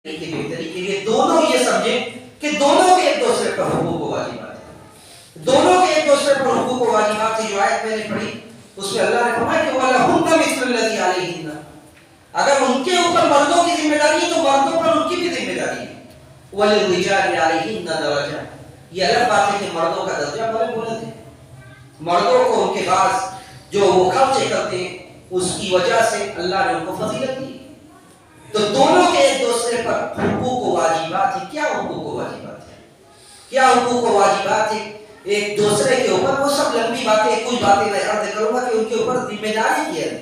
کی بہتری کے لیے دونوں یہ سمجھیں کہ دونوں کے ایک دوسرے پر حقوق و واجبات ہیں، دونوں کے ایک دوسرے پر حقوق و واجبات کی جو آیت میں نے پڑھی اس میں اللہ نے فرمایا کہ وَلَهُنَّ مِثْلُ الَّذِي عَلَيْهِنَّ، اگر ان کے اوپر مردوں کی ذمہ داری ہے تو مردوں پر ان کی بھی ذمہ داری ہے۔ وَلِلرِّجَالِ عَلَيْهِنَّ دَرَجَةٌ، یہ الگ بات ہے کہ مردوں کا درجہ بڑے بلند ہے، مردوں کو ان کے بعض جو وہ خرچے کرتے ہیں اس کی وجہ سے اللہ نے ان کو فضیلت دی۔ تو دونوں کے ایک دوسرے پر حقوق و واجبات ہیں۔ کیا حقوق و واجبات ہیں؟ کیا حقوق و واجبات ہیں ایک دوسرے کے اوپر؟ وہ سب لمبی باتیں، کچھ باتیں میں عرض کروں گا کہ ان کے اوپر ذمہ داری کیا ہے۔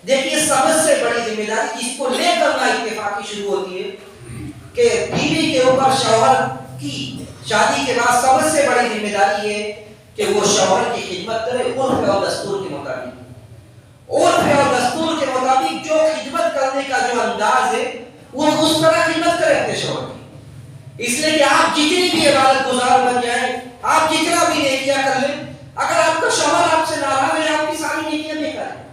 دیکھیے سب سے بڑی ذمہ داری جس کو لے کر نہ اتفاقی شروع ہوتی ہے کہ بیوی کے اوپر شوہر کی شادی کے بعد سب سے بڑی ذمہ داری ہے کہ وہ شوہر کی خدمت کرے عرف اور دستور کے مطابق، عرف اور دستور کے مطابق جو خدمت کرنے کا جو انداز ہے وہ اس طرح خدمت کرے اپنے شوہر کی۔ اس لیے کہ آپ جتنی بھی عبادت گزار بن جائیں، آپ جتنا بھی نیکیاں کر لیں، اگر آپ کا شوہر آپ سے ناراض ہے آپ کی ساری نیکیاں بیکار ہیں۔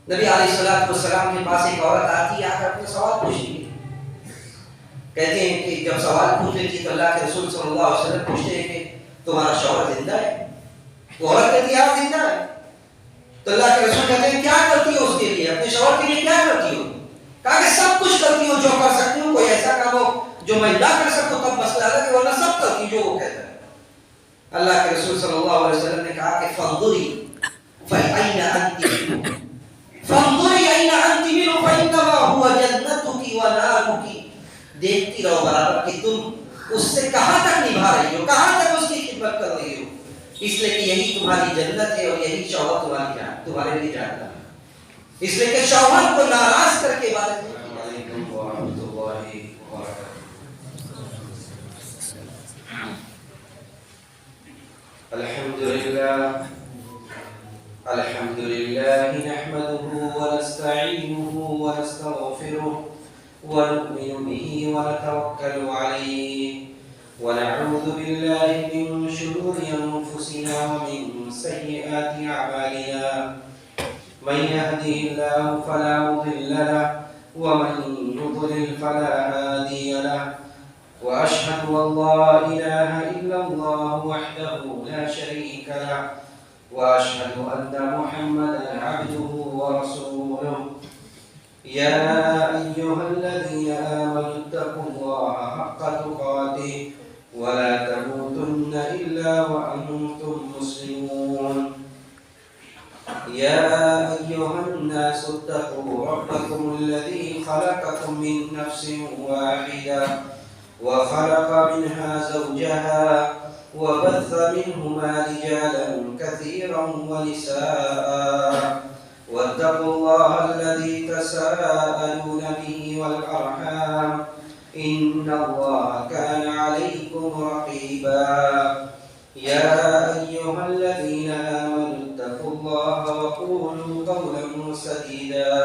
نبی علیہ السلام کے پاس ایک عورت آتی ہے، آ کر اپنے سوال پوچھتی ہے، کہتے ہیں کہ جب سوال پوچھ لیتی تو اللہ کے رسول صلی اللہ علیہ وسلم پوچھتے ہیں کہ تمہارا شوہر زندہ ہے؟ وہ عورت کہتی ہے ہاں زندہ ہے۔ تو اللہ کے رسول کہتے ہیں کیا کرتی ہو اس کے لیے، اپنے شوہر کے لیے کیا کرتی ہو؟ کہا کہ سب کچھ کرتی ہوں جو کر سکتی ہوں، کوئی ایسا کام ہو جو میں نہ کر سکوں تب مسئلہ ہے کہ ورنہ سب کرتی ہوں جو وہ کہتا ہے۔ اللہ کے رسول صلی اللہ علیہ وسلم نے کہا کہ فانظری فأین انت منہ، فانظری این انت منہ فإنما هو جنتک ونارک، دیکھتی رہو برابر کہ تم اس سے کہاں تک نبھا رہی ہو، کہاں تک اس کی خدمت کر رہی ہو، اس لیے کہ یہی تمہاری جنت ہے اور یہی شوہر تمہارے لیے جانتا ہے۔ اس لیے کہ شوہر کو ناراض کر کے عبادت نہیں کی جائے۔ علیکم ورحمۃ اللہ وبرکاتہ۔ الحمد للہ نحمده ونستعینه ونستغفره ونؤمن به ونتوکل علیہ ونعوذ باللہ من شرور انفسنا ومن سیئات اعمالنا، من يهده الله فلا مضل له ومن يضلل فلا هادي له، وأشهد أن لا إله إلا الله وحده لا شريك له، وأشهد أن محمدا عبده ورسوله، يا أيها الذين آمنوا اتقوا الله حق تقاته ولا تموتن إلا وأنتم مسلمون، يا أيها الناس اتقوا ربكم الذي خلقكم من نفس واحدة وخلق منها زوجها وبث منهما رجالا كثيرا ونساء، واتقوا الله الذي تساءلون به والأرحام إن الله كان عليكم رقيبا، يا أيها الذين آمنوا اتقوا الله وقولوا قولا سديدا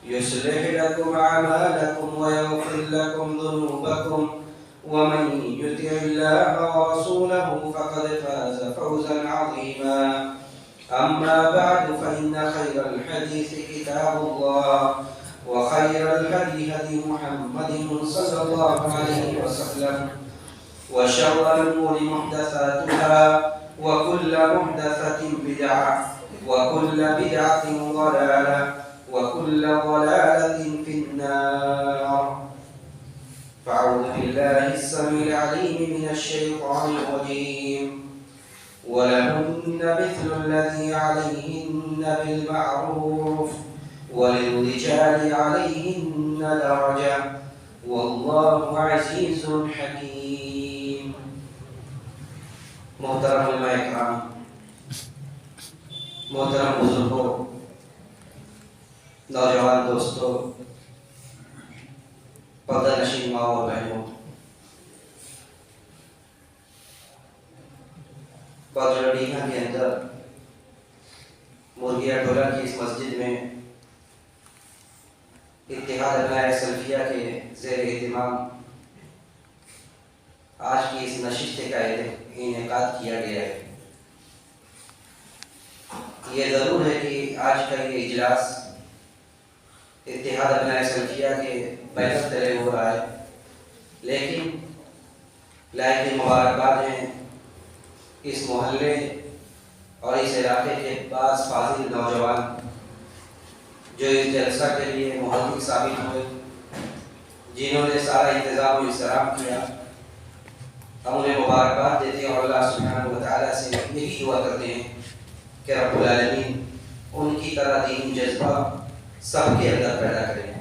يصلح لكم أعمالكم ويغفر لكم ذنوبكم، ومن يطع الله ورسوله فقد فاز فوزا عظيما، أما بعد فإن خير الحديث كتاب الله، وخير الهدي هدي محمد صلى الله عليه وسلم، وشر الأمور محدثاتها وكل محدثة بدعة وكل بدعة ضلالة وكل ضلالة في النار، فأعوذ بالله السميع العليم من الشيطان الرجيم، ولهن مثل الذي عليهن بالمعروف وللرجال عليهن درجة والله عزيز حكيم۔ محترم علماء اکرام، محترم بزرگوں، نوجوان دوستوں، پردہ نشین ماں اور بہنوں، باجوڑیہ کے اندر مرغیا ٹولہ کی اس مسجد میں اتحاد ابناء سلفیہ کے زیر اہتمام آج کی اس نشست کا انعقاد کیا گیا ہے۔ یہ ضرور ہے کہ آج کا یہ اجلاس اتحاد ابناء سلفیہ کے بیعت طے ہو رہا ہے، لیکن لائق مبارکباد ہیں اس محلے اور اس علاقے کے بعض فاضل نوجوان جو اس جلسہ کے لیے محرک ثابت ہوئے، جنہوں نے سارا انتظام و انصراف کیا۔ ہم انہیں مبارکباد دیتے ہیں اور اللہ سبحانہ و تعالیٰ سے یہی دعا کرتے ہیں کہ رب العالمین ان کی طرح دینی جذبہ سب کے اندر پیدا کریں۔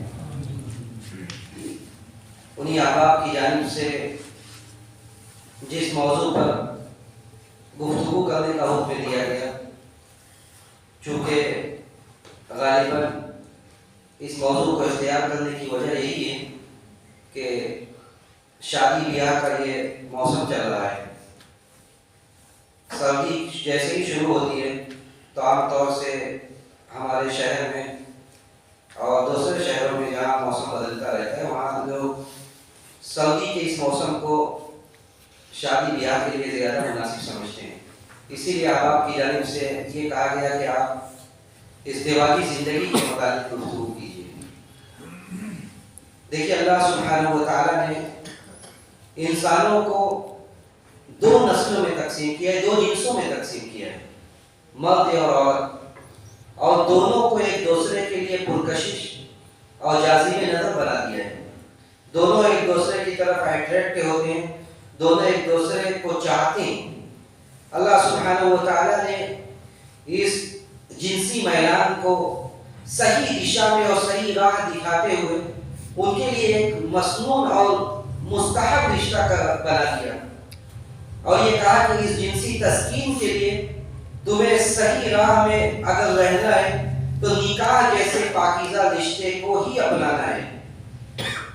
انہی احباب کی جانب سے جس موضوع پر گفتگو کرنے کا حکم دیا گیا، چونکہ غالباً اس موضوع کو اختیار کرنے کی وجہ یہی ہے کہ شادی بیاہ کا یہ موسم چل رہا ہے۔ سردی جیسے ہی شروع ہوتی ہے تو عام طور سے ہمارے شہر میں اور دوسرے شہروں میں جہاں موسم بدلتا رہتا ہے وہاں لوگ سردی کے اس موسم کو شادی بیاہ کے لیے زیادہ مناسب سمجھتے ہیں۔ اسی لیے آپ کی جانب سے یہ کہا گیا کہ آپ اس دیوالی زندگی کے متعلق گفتگو کیجیے۔ دیکھیے، اللہ سبحانہ و تعالیٰ نے انسانوں کو دو نسلوں میں تقسیم کیا ہے، دو جنسوں میں تقسیم کیا ہے، مرد اور عورت، اور دونوں کو ایک دوسرے کے لیے پرکشش اور جاذب نظر بنا دیا ہے۔ دونوں ایک دوسرے کی طرف اٹریکٹ ہوتے ہیں، دونوں ایک دوسرے کو چاہتے ہیں۔ اللہ سبحانہ و تعالیٰ نے اس جنسی میلان کو صحیح دشا میں اور صحیح راہ دکھاتے ہوئے ان کے لیے ایک مسنون اور مستحب رشتہ بنا دیا، اور یہ کہا کہ اس جنسی تسکین کے لیے تمہیں صحیح راہ میں اگر رہنا ہے تو نکاح جیسے پاکیزہ رشتے کو ہی اپنانا ہے۔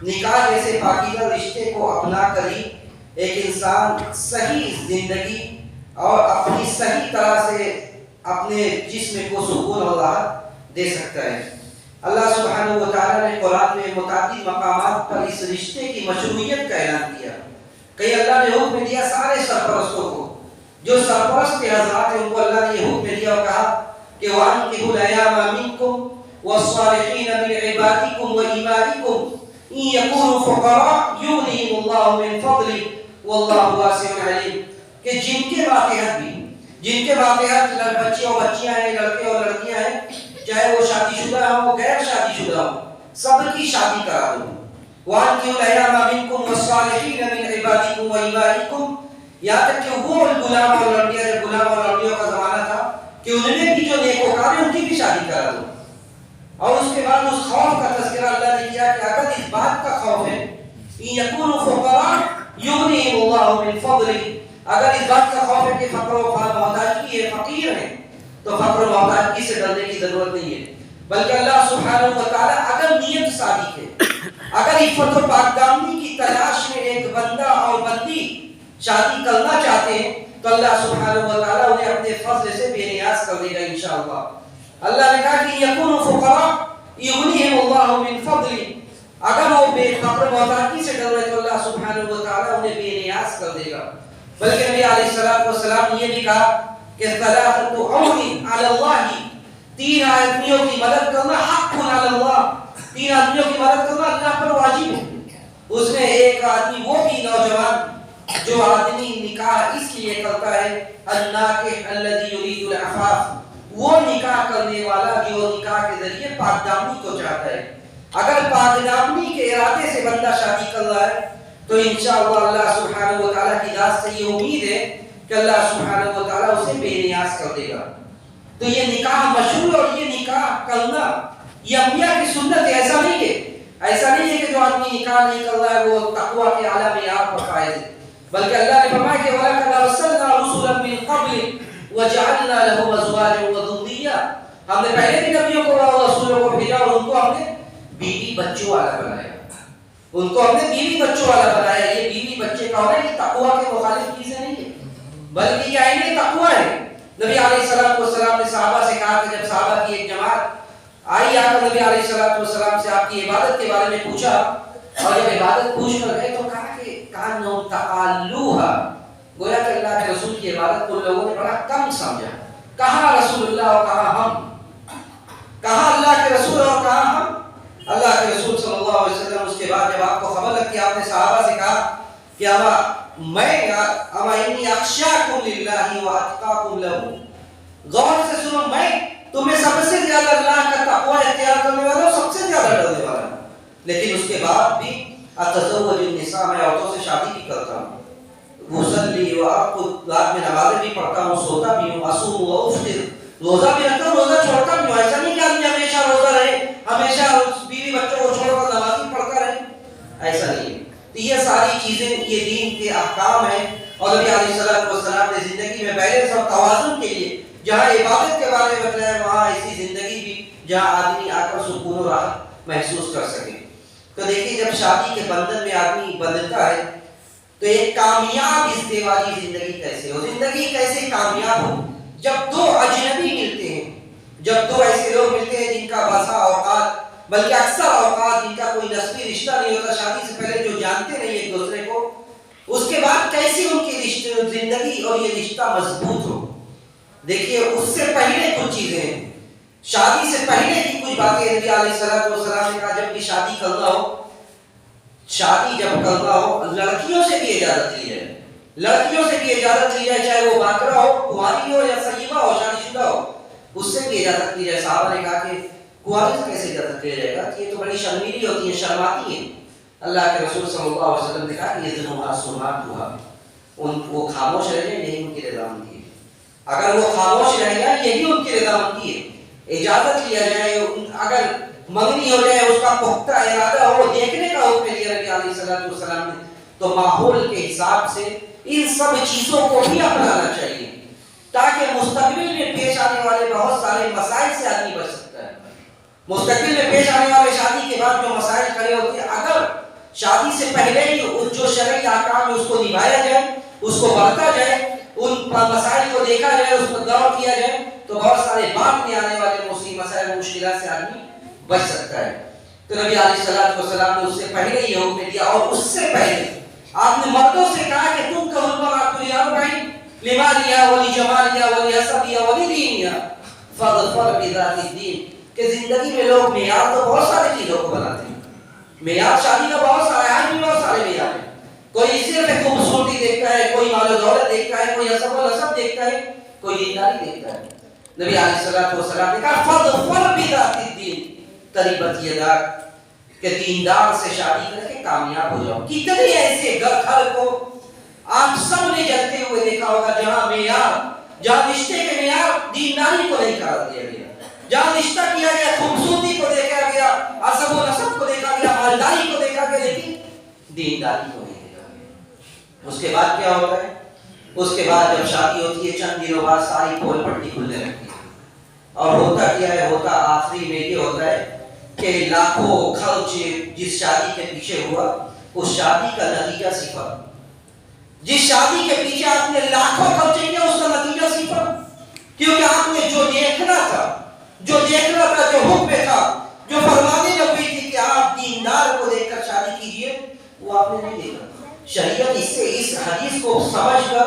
نکاح جیسے پاکیزہ رشتے کو اپنا کر ہی ایک انسان صحیح زندگی اور اپنی صحیح طرح سے اپنے جسم کو سکون اور راحت دے سکتا ہے۔ اللہ سبحانہ و تعالیٰ نے قرآن میں متعدد مقامات پر اس رشتے کی مشروعیت کا اعلان کیا۔ کہیں اللہ نے حکم دیا سارے سرپرستوں کو، جو سرپرست حضرات ہیں ان کو اللہ نے یہ حکم دیا اور کہا کہ وَأَنكِحُوا الْأَيَامَ مِنكُمْ وَالصَّالِحِينَ مِنْ عِبَادِكُمْ وَإِمَائِكُمْ إِنْ يَكُونُوا فُقَرَاءَ يُغْنِهِمُ اللَّهُ مِنْ فَضْلِهِ وَاللَّهُ وَاسِعٌ عَلِيمٌ، کہ جن کے ماتحت بچے اور بچیاں ہیں، لڑکے اور لڑکیاں ہیں، چاہے وہ شادی شدہ ہوں غیر شادی شدہ ہوں، سب کی شادی کرا دو۔ وَأَنكِحُوا الْأَيَامَ مِنكُمْ وَالصَّالِحِينَ مِنْ عِبَادِكُمْ وَإِمَائِكُمْ، یہاں تک کہ وہ غلام اور لڑکیاں، جب غلام اور لڑکیوں کا زمانہ تھا کہ ان میں بھی جو نیکوکار ہیں ان کی بھی شادی کرا دو۔ اور اس کے بعد اس خوف کا تذکرہ اللہ نے کیا کہ اگر اس بات کا خوف ہے إِن يَكُونُوا فُقَرَاءَ يُغْنِهِمُ اللَّهُ مِنْ فَضْلِهِ، اگر اس بات کا خوف ہے کہ فقر و محتاجگی ہے، فقیر ہیں، تو فقر و محتاجگی سے ڈرنے کی ضرورت نہیں ہے، بلکہ اللہ سبحانہ و تعالیٰ اگر نیت صادق ہے، اگر عفت و پاکدامنی کی تلاش میں ایک بندہ اور بندی شادی کرنا چاہتے ہیں تو اللہ سبحانہ و تعالیٰ انہیں اپنے فضل سے بے نیاز کر دے گا انشاءاللہ۔ اللہ نے کہا کہ یکون فقراء یغنیہم اللہ من فضلہ، اگر وہ بے فقر محتاجی سے ڈر رہے تو اللہ سبحانہ و تعالیٰ انہیں بے نیاز کر دے گا۔ بلکہ نبی علیہ السلام نے یہ بھی کہا کہ ثلاثۃ عون علی اللہ، تین آدمیوں کی مدد کرنا حق علی اللہ، تین آدمیوں کی مدد کرنا اللہ پر واجب ہے۔ اس میں ایک آدمی وہ بھی نوجوان جو آدمی نکاح اس لیے کرتا ہے، الناکح الذی یرید العفاف، وہ نکاح کرنے والا جو نکاح کے ذریعے پاکدامنی کو چاہتا ہے۔ اگر پاکدامنی کے ارادے سے بندہ شادی کر رہا ہے تو انشاءاللہ اللہ سبحانہ و تعالیٰ کی ذات سے یہ امید ہے کہ اللہ سبحانہ و تعالیٰ اسے بے نیاز کر دے گا۔ تو یہ نکاح مشروع اور یہ نکاح کرنا یہ انبیاء کی سنت ہے، ایسا نہیں ہے۔ ایسا نہیں ہے کہ جو آدمی نکاح نہیں کر رہا ہے وہ تقویٰ کے اعلیٰ معیار پر فائز ہے، بلکہ اللہ نے فرمایا کہ وَلَقَدْ أَرْسَلْنَا رُسُلًا مِّن قَبْلِكَ وَجَعَلْنَا لَهُمْ أَزْوَاجًا وَذُرِّيَّةً، ہم نے پہلے بھی نبیوں کو اور رسولوں کو بھیجا اور ان کو ہم نے بیوی بچوں والا بنایا، ان کو ہم نے بیوی بچوں والا بنایا۔ یہ بیوی بچے کا ہونا یہ تقویٰ کے مخالف چیزیں نہیں ہے، بلکہ یہ عین تقویٰ ہے۔ نبی علیہ السلام نے صحابہ سے کہا کہ جب صحابہ کی ایک جماعت آئی آ کر نبی علیہ السلام سے آپ کی عبادت کے بارے میں پوچھا، اور جب عبادت پوچھ کر گئے تو کہا کہ کانوا تقالوہا، گویا کہ اللہ کے رسول کی عبادت کو لوگوں نے بڑا کم سمجھا۔ کہاں رسول اللہ اور کہاں ہم، کہاں اللہ کے رسول اور کہاں ہم، اللہ کے رسول صلی اللہ علیہ وسلم اس کے بعد جب آپ کو خبر لگتی آپ نے صحابہ سے کہا کہ اما انی اخشاکم للہ واتقاکم لہ، غور سے سنو، میں تمہیں سب سے زیادہ اللہ کا تقوی اختیار کرنے والا ہوں، سب سے زیادہ ڈرنے والا ہوں، لیکن اس کے بعد بھی اتزوج النساء، میں عورتوں سے شادی بھی کرتا ہوں، وصلی وارقد، رات میں نمازیں بھی پڑھتا ہوں، سوتا بھی ہوں، اصوم وافطر، روزہ بھی رکھتا ہوں، روزہ چھوڑتا بھی ہوں۔ ایسا نہیں کہ آدمی ہمیشہ روزہ رہے، ہمیشہ بیوی بچوں کو چھوڑ کر نماز بھی پڑھتا رہے، ایسا نہیں ہے۔ تو یہ ساری چیزیں یہ دین کے احکام ہیں، اور نبی علیہ السلام نے زندگی میں پہلے سب توازن کے لیے جہاں عبادت کے بارے میں بتایا، وہاں ایسی زندگی بھی جہاں آدمی آ کر سکون و راحت محسوس کر سکے۔ تو دیکھیے جب شادی کے بندھن میں آدمی بندھتا ہے تو ایک کامیاب ازدواجی والی زندگی کیسے ہو، زندگی کیسے کامیاب ہو؟ جب دو اجنبی ملتے ہیں، جب دو ایسے لوگ ملتے ہیں جن کا بسا اوقات بلکہ اکثر اوقات جن کا کوئی نسبی رشتہ نہیں ہوتا، شادی سے پہلے جو جانتے نہیں ایک دوسرے کو، اس کے بعد کیسی ان کی رشتہ زندگی اور یہ رشتہ مضبوط ہو۔ دیکھیے اس سے پہلے کچھ چیزیں ہیں، شادی سے پہلے کی کچھ باتیں نبی علیہ السلام نے کہا جب بھی شادی کرنا ہو، شادی جب کرنا ہو لڑکیوں سے بھی اجازت لی جائے، لڑکیوں سے بھی اجازت لی جائے، چاہے وہ باکرہ ہو، کنواری ہو یا سیبہ ہو، شادی شدہ ہو، اس سے بھی اجازت لی جائے۔ صحابہ نے کہا کہ کنواری سے کیسے اجازت لیا جائے گا، یہ تو بڑی شرمیلی ہوتی ہے، شرماتی ہیں۔ اللہ کے رسول صلی اللہ علیہ وسلم نے کہا کہ یہ ذنوبا سمات ہوا، وہ خاموش رہ جائے، یہی ان کی رضامندی ہے۔ اگر وہ خاموش رہ جائے یہی ان کی رضامندی ہے، اجازت لیا جائے، اگر منگنی ہو جائے، اس کا پختہ ارادہ ہو، دیکھنے کا حکم دیا نبی علیہ السلام نے، تو ماحول کے حساب سے ان سب چیزوں کو بھی اپنانا چاہیے تاکہ مستقبل میں پیش آنے والے بہت سارے مسائل سے آدمی بچ سکتا ہے۔ مستقبل میں پیش آنے والے شادی کے بعد جو مسائل کھڑے ہوتے ہیں، اگر شادی سے پہلے ہی جو شرعی احکام ہے اس کو نبھایا جائے، اس کو برتا جائے، ان مسائل کو دیکھا جائے، اس پر غور کیا جائے، تو بہت سارے بعد میں آنے والے مسائل مشکلات سے آدمی بچ سکتا ہے۔ تو نبی علیہ السلام نے اس سے پہلے یہ حکم دیا، اور اس سے پہلے آپ نے مردوں سے کہا کہ تم کا المرأۃ لأربع لمالها ولجمالها ولحسبها ولدينها فاظفر بذات الدين، کہ زندگی میں لوگ معیار تو بہت ساری چیزوں کو بناتے ہیں، معیار شادی کا بہت سارا ہے، بہت سارے معیار ہیں، کوئی صرف خوبصورتی دیکھتا ہے، کوئی مال و دولت دیکھتا ہے، کوئی حسب و نسب دیکھتا ہے، کوئی دینداری دیکھتا ہے۔ نبی علیہ السلام نے کہا فاظفر بذات الدین تربت یداک، کہ دیندار سے شادی کر کے کامیاب ہو جاؤ۔ کتنے ایسے گھر کو آپ سب نے جلتے ہوئے دیکھا ہوگا جہاں معیار، جہاں رشتے کے معیار دینداری کو نہیں قرار دیا گیا، جہاں رشتہ کیا گیا خوبصورتی کو دیکھا گیا، حسب و نسب کو دیکھا گیا، مالداری کو دیکھا گیا، لیکن دینداری کو نہیں دیکھا گیا۔ اس کے بعد کیا ہوتا ہے؟ اس کے بعد جب شادی ہوتی ہے چند دنوں بعد ساری پول پٹی کھلنے لگتی ہے، اور ہوتا کیا ہے؟ ہوتا آخری میں یہ ہوتا ہے کہ لاکھوں خرچ جس شادی کے پیچھے ہوا، اس شادی کا نتیجہ صفر۔ جس شادی کے پیچھے آپ نے لاکھوں خرچے کیا، اس کا نتیجہ صفر، کیونکہ آپ نے جو دیکھنا تھا، جو حکم تھا، جو فرمانے نبی تھی کہ آپ دیندار کو دیکھ کر شادی کیجئے، وہ آپ نے نہیں دیکھا۔ شریعت اس حدیث کو سمجھ کر،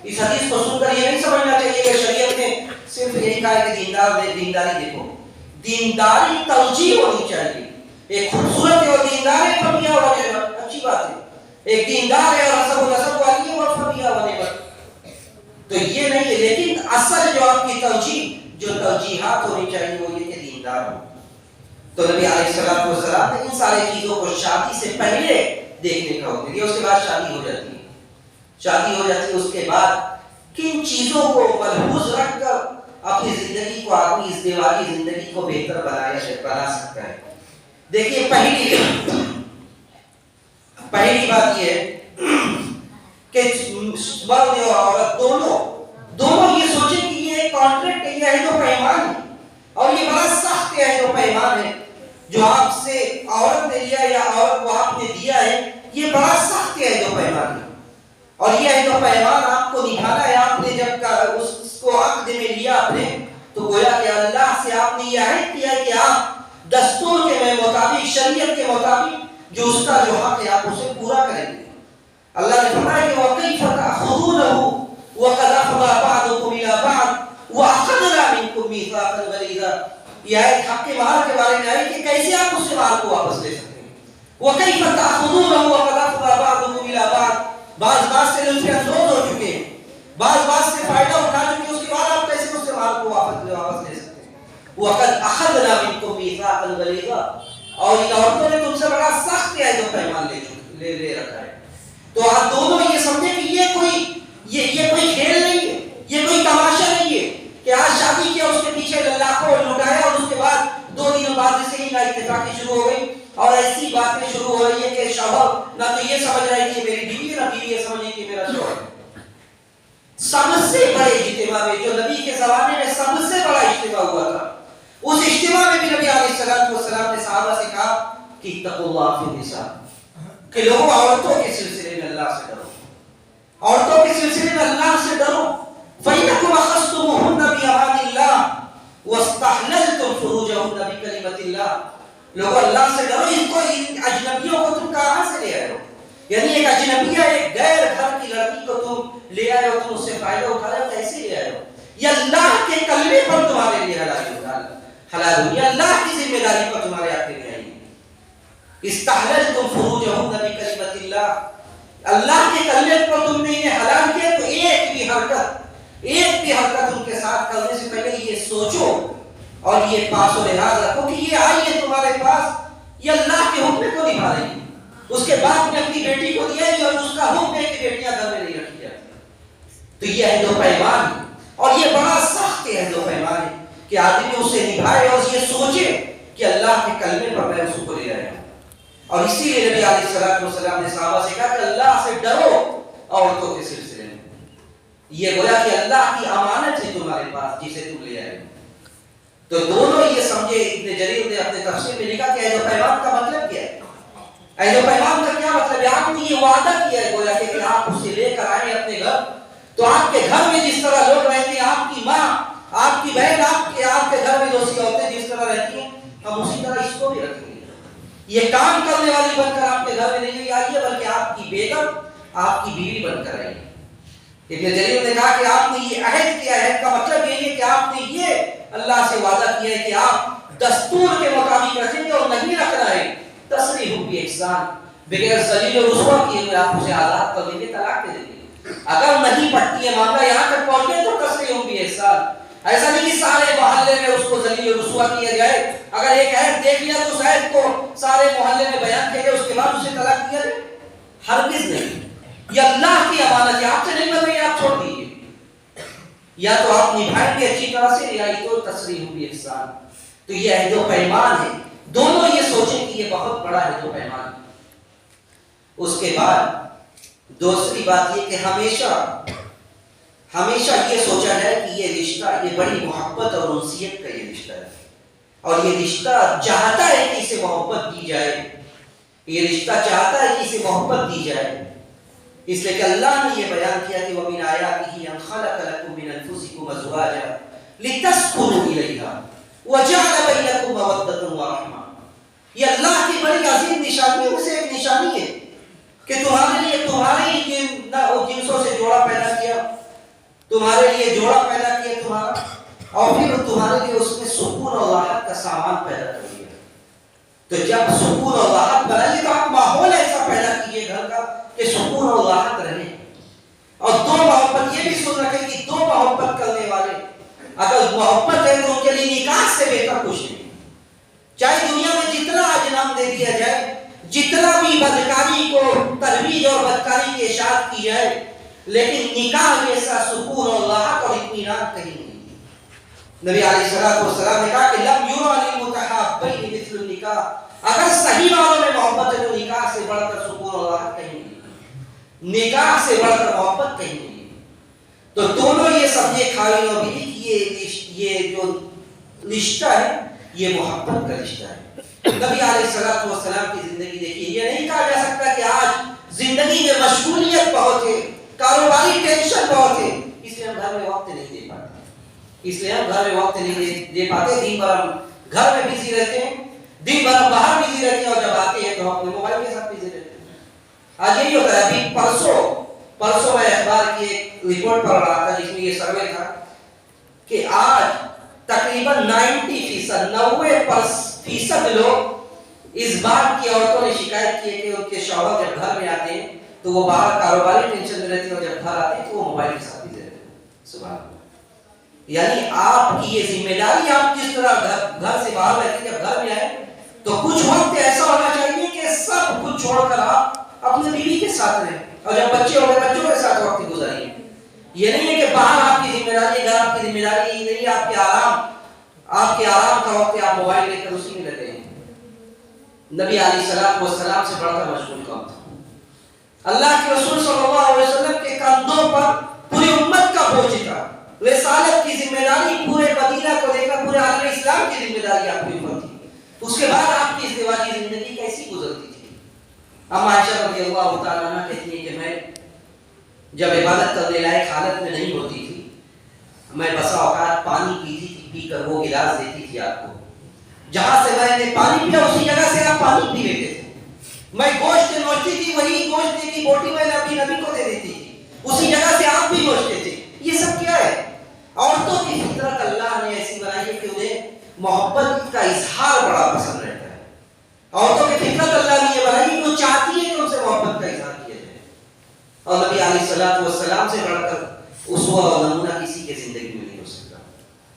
اس حدیث کو سن کر یہ نہیں سمجھنا چاہیے کہ شریعت نے صرف یہی کہا ہے کہ دینداری دیکھو۔ دینداری ترجیح ہونی چاہیے، ایک خوبصورت ہے اور دیندار ہے، فبیہا ونعمت، اچھی بات ہے، ایک دیندار ہے اور حسب و نسب والی ہے، اور فبیہا ونعمت، تو یہ نہیں ہے، لیکن اصل جو آپ کی ترجیحات ہونی چاہیے وہ یہ کہ دیندار ہو۔ تو نبی علیہ السلام نے ان سارے چیزوں کو شادی سے پہلے دیکھنے کا حکم دیا۔ اس کے بعد شادی ہو جاتی ہے، اس کے بعد کن چیزوں کو ملحوظ رکھ کر اپنی زندگی کو، آدمی ازدواجی زندگی کو بہتر بنا سکتا ہے۔ دیکھیے پہلی بات یہ ہے کہ مرد اور عورت دونوں یہ سوچیں کہ یہ ایک کانٹریکٹ ہے، یہ عہد و پیمان ہے، اور یہ بڑا سخت عہد و پیمان ہے جو آپ سے عورت نے لیا یا عورت کو آپ نے دیا ہے، یہ بڑا سخت عہد و پیمان ہے، اور یہ عہد و پیمان آپ کو نبھانا ہے۔ آپ نے جب اس کو عقد میں لیا آپ نے، تو گویا کہ اللہ سے آپ نے یہ عہد کیا کہ آپ دستور کے مطابق، شریعت کے مطابق جو اس کا جو حق ہے آپ اسے پورا کریں گے۔ اللہ نے فرمایا کہ وَكَيْفَ تَأْخُذُونَهُ وَقَدْ أَفْضَىٰ بَعْضُكُمْ إِلَىٰ بَعْضٍ وَأَخَذْنَا مِنكُم مِّيثَاقًا غَلِيظًا، یہ آیت حق کے مہر کے بارے میں آئی کہ کیسے آپ اس سے مال کو واپس لے سکتے ہیں. وَكَيْفَ تَأْخُذُونَهُ وَقَدْ أَفْضَىٰ بَعْضُكُمْ إِلَىٰ بَعْضٍ، بعض بات سے لطف اندوز ہو چکے ہیں، بعض بات سے فائدہ اٹھا چکے ہیں، اس کے بعد آپ کیسے اس سے مال کو واپس لے سکتے ہیں. وَقَدْ أَخَذْنَا مِنكُم مِيثَاقًا غَلِيظًا، اور ان عورتوں نے تم سے بڑا سخت عہد و پیمان لے رکھا ہے. تو آپ دونوں یہ سمجھیں کہ یہ کوئی کھیل نہیں ہے، یہ کوئی تماشا نہیں ہے کہ آج شادی کیا، اس کے پیچھے لاکھوں لٹایا اور اس کے بعد 2 دنوں بعد سے ہی نا اتفاقی شروع ہو گئی اور ایسی باتیں شروع ہو رہی ہے کہ شوہر نہ تو یہ سمجھ رہا ہے کہ میری بیوی ہے، نہ بیوی یہ سمجھ رہی کہ میرا شوہر. سب سے بڑے اجتماع میں جو نبی کے زمانے میں سب سے بڑا اجتماع ہوا تھا، اس اجتماع میں بھی نبی علیہ السلام نے صحابہ سے کہا کہ اتقوا اللہ فی النساء، کہ لوگوں عورتوں کے سلسلے میں اللہ سے ڈرو، عورتوں کے سلسلے میں اللہ سے ڈرو. فَإِنَّكُمْ أَخَذْتُمُوهُنَّ بِأَمَانِ اللَّهِ وَاسْتَحْلَلْتُمْ فُرُوجَهُنَّ بِكَلِمَةِ اللَّهِ. لوگوں اللہ سے ڈرو، ان اجنبیوں کو تم کہاں سے لے آئے ہو؟ یعنی ایک اجنبیہ، ایک غیر گھر کی لڑکی کو تم لے آئے ہو، تم اس سے فائدہ اٹھا رہے ہو، کیسے لے آئے ہو؟ یہ اللہ کے کلمے پر تمہارے لیے حلال ہوئی، اللہ کی ذمہ داری پر تمہارے ہاتھ میں آئی. استحللتم فروجهن بکلمۃ اللہ، اللہ کے کلمے پر تم نے انہیں حلال کیا. تو ایک بھی حرکت ان کے ساتھ کرنے سے پہلے یہ سوچو اور یہ پاس و لحاظ رکھو کہ یہ آئی ہے تمہارے پاس، یہ اللہ کے حکم کو نبھا رہی ہے. اس کے بعد نے اپنی بیٹی کو دیا اور اس کا حکم ہے کہ بیٹیاں گھر میں نہیں رکھی جاتی. تو یہ عہد و پیمان ہے اور یہ بڑا سخت عہد و پیمان ہے کہ آدمی اسے نبھائے اور یہ سوچے کہ اللہ کے کلمے پر میں اس کو لے آیا ہوں. اور اسی لیے نبی علیہ السلام نے صحابہ سے کہا کہ اللہ سے ڈرو عورتوں کے سلسلے میں. یہ گویا کہ اللہ کی امانت ہے تمہارے پاس جسے تم لے آئے. تو دونوں یہ سمجھے، ابن جریر نے اپنے تفسیر میں لکھا کہ عہد و پیمان کا مطلب کیا ہے. عہد و پیمان کا کیا مطلب ہے؟ آپ نے یہ وعدہ کیا ہے گویا کہ آپ اسے لے کر آئیں اپنے گھر، تو آپ کے گھر میں جس طرح لوگ رہتے ہیں، آپ کی ماں، آپ کی بہن، آپ کے گھر میں دوسری عورتیں جس طرح رہتی ہیں، ہم اسی طرح اس کو بھی رکھیں گے. یہ کام کرنے والی بن کر آپ کے گھر میں نہیں آئی ہے، بلکہ آپ کی بیگم، آپ کی بیوی بن کر آئی ہے. ابن جریر نے کہا کہ آپ نے یہ عہد کیا ہے، کا مطلب یہ ہے کہ آپ نے یہ اللہ سے وعدہ کیا ہے کہ آپ دستور کے مطابق رکھیں گے اور نہیں رکھنا ہے تصریح بھی احسان، بغیر ذلیل و رسوا کیے آپ اسے آزاد کر دیں گے، طلاق دے دیں گے. اگر نہیں پڑتی ہے معاملہ یہاں تک پہنچ گئے تو تصریح بھی احسان. ایسا نہیں کہ سارے محلے میں اس کو ذلیل و رسوا کیا جائے، اگر ایک عہد دیکھ لیا تو اس عہد کو سارے محلے میں بیان کیا جائے، اس کے بعد اسے طلاق دیا جائے، ہرگز نہیں. یہ اللہ کی امانت ہے، آپ سے نہیں بن رہی، آپ چھوڑ دیجیے. یا تو آپ نبھائیں گے اچھی طرح سے، یا تو تصریح بھی احسان. تو یہ عہد و پیمان ہے. دونوں یہ سوچیں کہ یہ بہت بڑا عہد و پیمان ہے. اس کے بعد دوسری بات یہ کہ ہمیشہ یہ سوچا جائے کہ یہ رشتہ، یہ بڑی محبت اور انسیت کا یہ رشتہ ہے، اور یہ رشتہ چاہتا ہے کہ اسے محبت دی جائے. یہ رشتہ چاہتا ہے کہ اسے محبت دی جائے، اس لیے کہ اللہ نے یہ بیان کیا کہ وَمِنْ آيَاتِهِ أَنْ خَلَقَ لَكُم مِّنْ أَنفُسِكُمْ أَزْوَاجًا لِتَسْكُنُوا إِلَيْهَا وَجَعَلَ بَيْنَكُم مَّوَدَّةً وَرَحْمَةً. یہ اللہ کی بڑی عظیم نشانیوں میں سے ایک نشانی ہے کہ تمہارے لیے تمہاری جنسوں سے جوڑا پیدا کیا، تمہارے لیے جوڑا پیدا کیا تمہارا، اور پھر تمہارے لیے اس میں سکون اور راحت کا سامان پیدا کر دیا. تو جب سکون اور راحت بنائیے تو آپ ماحول ایسا پیدا کیجیے گھر کا کہ سکون اور راحت رہے. اور دو محبت، یہ بھی سن رکھیں کہ دو محبت کرنے والے اگر محبت ہے تو ان کے لیے نکاح سے بہتر کچھ نہیں. چاہے دنیا میں جتنا اجنام دے دیا جائے، جتنا بھی بدکاری کو ترویج اور بدکاری کی اشاعت کی جائے، لیکن نکاح جیسا سکون اور راحت اور اطمینان کہیں نہیں. نبی علیہ السلام نے کہا کہ لم یرا للمتحابین مثل النکاح، اگر صحیح معنوں میں محبت ہے تو نکاح سے بڑھ کر سکون اور راحت کہیں نہیں، نکاح سے بڑھ کر محبت کہیں نہیں. تو دونوں یہ سمجھے خاوند اور بیوی کی یہ جو رشتہ ہے یہ محبت کا رشتہ ہے. نبی علیہ السلام کی زندگی دیکھیے، یہ نہیں کہا جا سکتا کہ آج زندگی میں مشغولیت بہت ہے، کاروباری ٹینشن بہت ہے، اس لیے ہم گھر میں وقت نہیں دے پاتے، دن بھر ہم گھر میں بزی رہتے ہیں، دن بھر ہم باہر بزی رہتے ہیں، اور جب آتے ہیں تو ہم اپنے موبائل کے ساتھ بزی رہتے ہیں. آج یہی ہوتا ہے. ابھی پرسوں میں اخبار کی ایک رپورٹ پڑھ رہا تھا جس میں یہ سروے تھا کہ آج تقریباً 90% لوگ اس بات کی عورتوں نے شکایت کی ہے کہ ان کے شوہر جب گھر میں آتے ہیں تو وہ باہر کاروباری ٹینشن میں رہتے ہیں اور جب گھر آتے ہیں تو وہ موبائل کے ساتھ بزی رہتے ہیں. سبحان اللہ. یعنی آپ کی یہ ذمہ داری، آپ جس طرح گھر سے باہر رہتے ہیں، جب گھر میں آئے تو کچھ وقت ایسا ہونا چاہیے کہ سب کچھ چھوڑ کر آپ اپنے بیوی کے ساتھ رہیں، اور جب بچے ہو گئے بچوں کے ساتھ وقت گزاریے. یہ نہیں ہے کہ باہر آپ کی ذمہ داری، گھر آپ کی ذمہ داری نہیں، آپ کے آرام کا وقت آپ موبائل لے کر اسی میں لگے ہیں. نبی علیہ السلام سے بڑھ کر مشغول کون تھا؟ اللہ کے رسول صلی اللہ علیہ وسلم کے کندھوں پر پوری امت کا بوجھ تھا. رسالت کی ذمہ داری پورے مدینہ کو لے کر پورے عالم اسلام کی ذمہ داری آپ کے اوپر تھی. اس کے بعد آپ کی ازدواجی زندگی کیسی گزرتی تھی؟ اما عائشہ رضی اللہ تعالیٰ عنہ کہتی ہیں کہ میں جب عبادت کرنے لائق حالت میں نہیں ہوتی تھی، میں بسا اوقات پانی پیتی تھی، پی کر وہ گلاس دیتی تھی آپ کو. جہاں سے میں نے پانی پیا اسی جگہ سے آپ پانی پی لیتے تھے. میں گوشت نوچتی تھی، وہی گوشت کی بوٹی میں نبی کو دے دیتی تھی، اسی جگہ سے آپ بھی نوچتے تھے. یہ سب کیا ہے؟ عورتوں کی فطرت اللہ نے ایسی بنائی ہے کہ انہیں محبت کا اظہار بڑا پسند رہتا ہے. عورتوں کی فطرت اللہ نے یہ بنائی کہ وہ چاہتی ہے کہ ان سے محبت کا اظہار کیا جائے. اور نبی علیہ السلام سے بڑھ کر اسوہ اور نمونہ کسی کے زندگی میں نہیں ہو سکتا.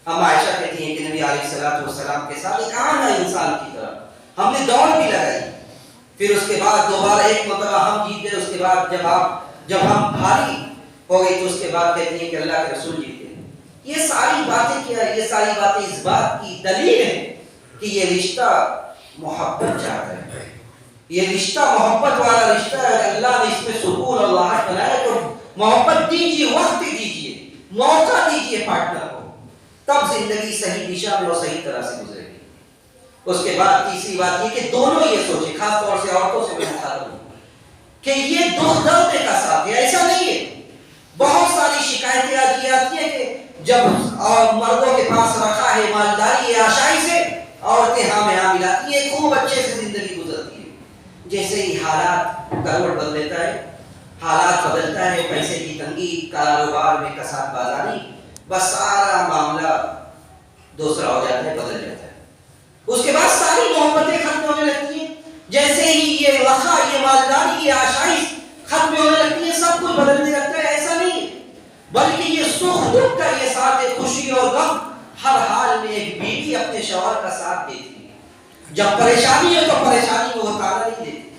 اما عائشہ کہتی ہیں کہ نبی علیہ السلام کے ساتھ ایک عام انسان کی طرح ہم نے دوڑ بھی لگائی. پھر اس کے بعد دوبارہ ایک مرتبہ ہم جیت گئے. اس کے بعد جب ہم بھاری ہو گئی تو اس کے بعد کہتی ہیں کہ اللہ کے رسول جیت گئے. یہ ساری باتیں کیا ہے؟ یہ ساری باتیں اس بات کی دلیل ہے کہ یہ رشتہ محبت چاہتا ہے. یہ رشتہ محبت والا رشتہ ہے. اللہ نے اس میں سکون اور راحت بنایا. تو محبت دیجیے، وقت دیجیے، موقع دیجیے پارٹنر کو، تب زندگی صحیح دشا میں اور صحیح طرح سے گزرے گی. اس کے بعد تیسری بات یہ کہ دونوں یہ سوچیں، خاص طور سے عورتوں سے میں مخاطب ہوں، کہ یہ دکھ درد کا ساتھ ہے. ایسا نہیں ہے. بہت ساری شکایتیں آتی ہیں کہ جب مردوں کے پاس رکھا ہے، مالداری ہے، آشائش ہے، عورتیں ہاں میں ہاں ملاتی ہیں، خوب اچھے سے زندگی گزرتی ہے. جیسے ہی حالات کروٹ بدل لیتا ہے، حالات بدلتا ہے، پیسے کی تنگی، کاروبار میں کساد بازاری، بس سارا معاملہ دوسرا ہو جاتا ہے، بدل جاتا ہے. اس کے بعد ساری محبتیں ختم ہونے لگتی ہیں. جیسے ہی یہ رخا، یہ مالداری، یہ آشائش ختم ہونے لگتی ہے، سب کچھ بدلنے لگتا ہے. ایسا نہیں ہے، بلکہ یہ سکھ دکھ کا یہ ساتھ ہے، خوشی اور غم، ہر حال میں ایک بیوی اپنے شوہر کا ساتھ دیتی ہے. جب پریشانی ہے تو پریشانی میں وہ تانا نہیں دیتی،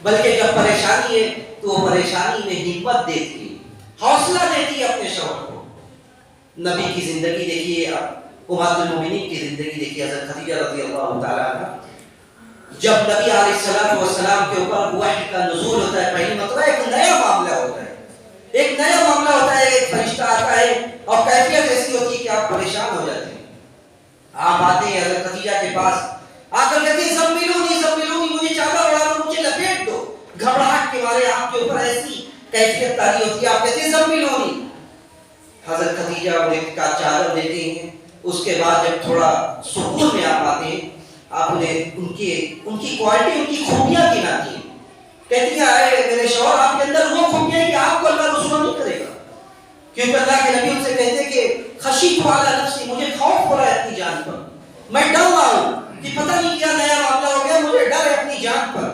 بلکہ جب پریشانی ہے تو وہ پریشانی میں ہمت دیتی ہے، حوصلہ دیتی ہے اپنے شوہر کو. نبی کی زندگی دیکھیے، امہات المومنین کی زندگی دیکھیے. حضرت خدیجہ رضی اللہ تعالیٰ عنہ جب نبی علیہ السلام کے اوپر وحی کا نزول ہوتا ہے، پہلی مرتبہ ایک نیا معاملہ ہوتا ہے، ایک نیا معاملہ ہوتا ہے. ایک فرشتہ آتا ہے اور کیفیت ایسی ہوتی ہے کہ آپ پریشان ہو جاتے ہیں. آپ آتے ہیں حضرت خدیجہ کے پاس، آ کر کہتے ہیں زملونی مجھے چادر اڑا دو، مجھے لپیٹ دو. گھبراہٹ کے مارے آپ کے اوپر ایسی کیفیت تاری ہوتی ہے، آپ کہتے ہیں زملونی. حضرت خدیجہ انہیں کا چادر دیتے ہیں. اس کے بعد جب تھوڑا سکون میں آپ آتے ہیں، آپ انہیں ان کی کوالٹی، ان کی خوبیاں گناتی ہیں. کہتی ہیں اے میرے شوہر، آپ کے اندر وہ خوبیاں ہیں کہ آپ کو اللہ رسوا نہیں کرے گا. کیونکہ اللہ کے نبی ان سے کہتے ہیں کہ خشیت علی نفسی، مجھے خوف ہو رہا ہے اپنی جان پر، میں ڈر رہا ہوں کہ پتہ نہیں کیا نیا معاملہ ہو گیا، مجھے ڈر ہے اپنی جان پر.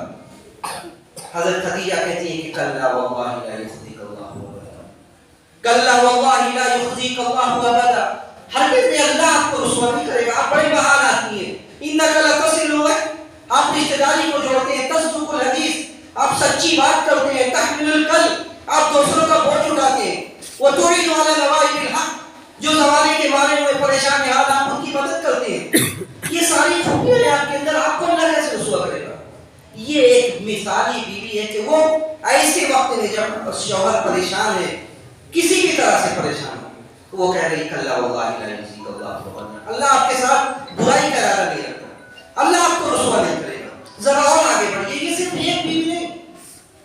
حضرت خدیجہ کہتی ہیں کہ کلا واللہ لا یخزیک اللہ ابدا، کلا واللہ لا یخزیک اللہ ابدا، ہرگز بھی اللہ آپ کو رسوا نہیں کرے گا. آپ بڑی بہار آتی ہیں، انک لتصل الرحم، آپ رشتہ داری کو جوڑتے ہیں، تصدق الحدیث، آپ سچی بات کرتے ہیں، تحمل الکل، آپ دوسروں کا بوجھ اٹھاتے ہیں، وتعین علی نوائب الحق، جو زمانے کے بارے میں پریشان حال آپ ان کی مدد کرتے ہیں. یہ ساری خوبیاں ہیں آپ کے اندر، آپ کو اللہ کیسے رسوا کرے گا؟ یہ ایک مثالی بیوی ہے کہ وہ ایسے وقت میں جب شوہر پریشان ہے، کسی بھی طرح سے پریشان ہو، وہ کہہ رہی کلا واللہ لا یخزیک اللہ ابدا، اللہ آپ کے ساتھ برائی کا ارادہ نہیں رکھتا، اللہ آپ کو رسوا نہیں کرے گا. ذرا اور آگے بڑھیے. یہ صرف ایک بیوی نہیں،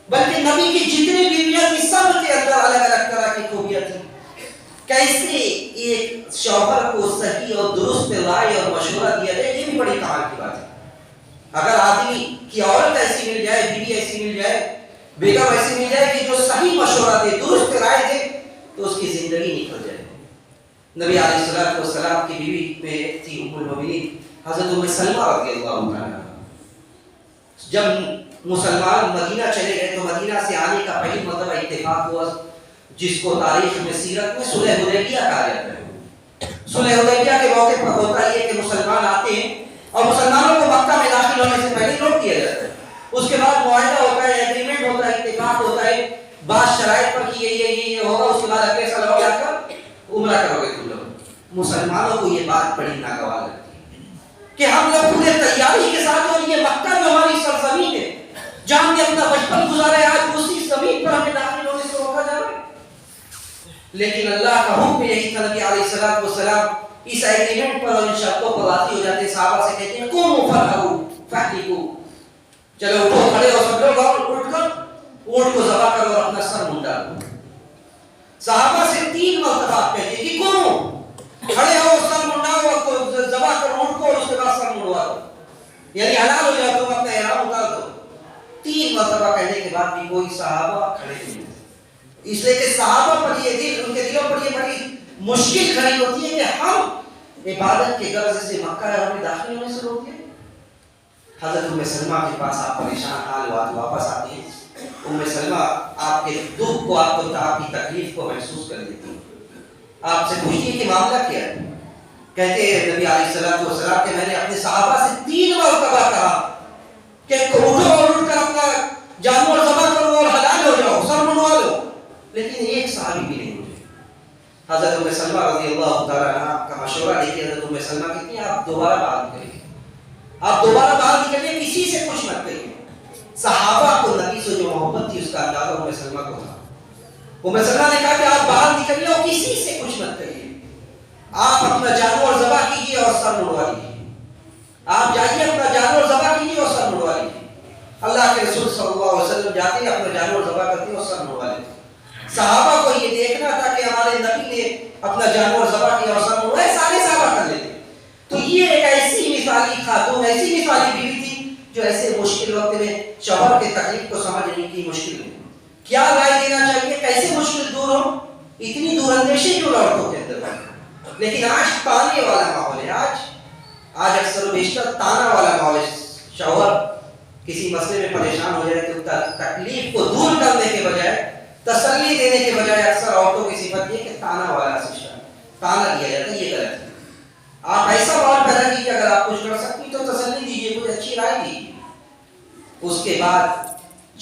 بلکہ نبی کی جتنی بیویاں تھیں سب کے اندر الگ الگ طرح کی خوبیاں تھیں. کیسے ایک شوہر کو صحیح اور درست رائے اور مشورہ دیا جائے، یہ بھی بڑی کمال کی بات ہے. اگر آدمی کی عورت ایسی مل جائے، بیوی ایسی مل جائے، بیگم ایسی مل جائے کہ جو صحیح مشورہ دے، درست رائے دے، تو اس کی زندگی نکل جائے. نبی علیہ الصلوۃ والسلام کی بیوی میں تھی ام المؤمنین حضرت ام سلمہ رضی اللہ تعالیٰ عنہا۔ جب مسلمان مدینہ چلے گئے تو مدینہ سے آنے کا پہلی مرتبہ اتفاق ہوا جس کو تاریخ میں سیرت میں صلح حدیبیہ کہا جاتا ہے۔ صلح حدیبیہ کے موقع پر ہوتا یہ کہ مسلمان آتے ہیں اور مسلمانوں کو مکہ میں داخل ہونے سے پہلے روک دیا جاتا ہے۔ اس کے بعد معاہدہ ہوتا ہے، ایگریمنٹ ہوتا ہے، اتفاق ہوتا ہے بعض شرائط پر کہ یہ ہوگا، اس کے بعد اگلے سال ہو جا کر عمرہ کرو گے تم لوگ۔ مسلمانوں کو یہ بات بڑی ناگوار لگتی ہے کہ ہم لوگ پورے تیاری کے ساتھ، اور یہ مکہ جو ہماری سرزمین ہے جہاں ہم نے اپنا بچپن گزارا ہے، آج اسی زمین پر ہمیں داخل ہونے سے روکا جا رہا ہے۔ لیکن اللہ کا حکم یہی تھا، نبی علیہ الصلوۃ والسلام اس ایگریمنٹ پر اور ان شرطوں پر راضی ہو جاتے ہیں۔ صحابہ سے کہتے ہیں قوموا فارغوا فاحلقوا، چلو اٹھو کھڑے ہو سب لوگ اور اٹھ کر اونٹ کو ذبح کرو اور اپنا سر منڈا دو۔ صحابہ سے 3 مرتبہ کہتے ہیں کہ قوموا، کھڑے ہو، سر منڈاؤ اور ذبح کرو اونٹ کو اور اس کے بعد سر منڈوا دو، یعنی حلال ہو جاؤ، تم اپنا احرام اتار دو۔ 3 مرتبہ کہنے کے بعد بھی کوئی صحابہ کھڑے نہیں ہوتے، اس لیے کہ صحابہ پر یہ دل، ان کے دلوں پر یہ بڑی مشکل کھڑی ہوتی ہے کہ ہم عبادت کے غرض سے مکہ ہے، ہمیں داخل ہونے سے روک دیا۔ حضرت ام سلمہ کے پاس آپ پریشان حال واپس آتے ہیں۔ ام سلمہ آپ کے دکھ کو، آپ کی تکلیف کو محسوس کر لیتی ہے، آپ سے پوچھتی ہے کہ معاملہ کیا ہے۔ کہتے ہیں نبی علیہ الصلوۃ والسلام کہ میں نے اپنے صحابہ سے 3 مرتبہ کہا کہ اٹھو اور اٹھ کر اپنا جانور ذبح کرو اور حلال ہو جاؤ، سر منڈوا لو، لیکن ایک صحابی بھی نہیں ہوتے۔ حضرت ام سلمہ رضی اللہ تعالیٰ عنہ کا مشورہ لے کے حضرت ام سلمہ کہتی ہیں آپ دوبارہ باہر نکلیے، آپ دوبارہ باہر نکلیے، کسی سے کچھ مت کہیے۔ صحابہ کو نبی سے جو محبت تھی اس کا اندازہ ام سلمہ کو تھا۔ ام سلمہ نے کہا کہ آپ باہر نکلیے اور کسی سے کچھ مت کہیے، آپ اپنا جانور ذبح کیجیے اور سر منڈوا لیجیے، آپ جائیے اپنا جانور ذبح کیجیے اور سر منڈوا لیجیے۔ اللہ کے رسول صلی اللہ علیہ وسلم جاتے ہیں، اپنا جانور ذبح کرتے ہیں اور سر منڈوا لیتے ہیں۔ صحابہ کو یہ دیکھنا تھا کہ ہمارے نبی نے اپنا جانور ذبح کیا اور سر منڈوائے، سارے صحابہ کر لیتے۔ تو یہ ایک ایسی مثالی خاتون، ایسی مثالی بیوی تھی جو ایسے مشکل وقت میں شوہر کی تکلیف کو سمجھنے کی مشکل میں کیا رائے دینا چاہیے، کیسے مشکل دور ہو، اتنی دور اندیشی کیوں عورتوں کے اندر ہے۔ لیکن آج تانے والا ماحول ہے، آج اکثر و بیشتر تانا والا ماحول ہے۔ شوہر کسی مسئلے میں پریشان ہو جائے تو تکلیف کو دور کرنے کے بجائے، تسلی دینے کے بجائے اکثر عورتوں کی صفت یہ کہ تانا والا سسٹم، تانا دیا جاتا ہے، یہ غلط ہے۔ آپ ایسا ماحول پیدا کیجیے، اگر آپ کچھ کر سکتی تو تسلی دیجیے، کوئی اچھی رائے دیجیے۔ اس کے بعد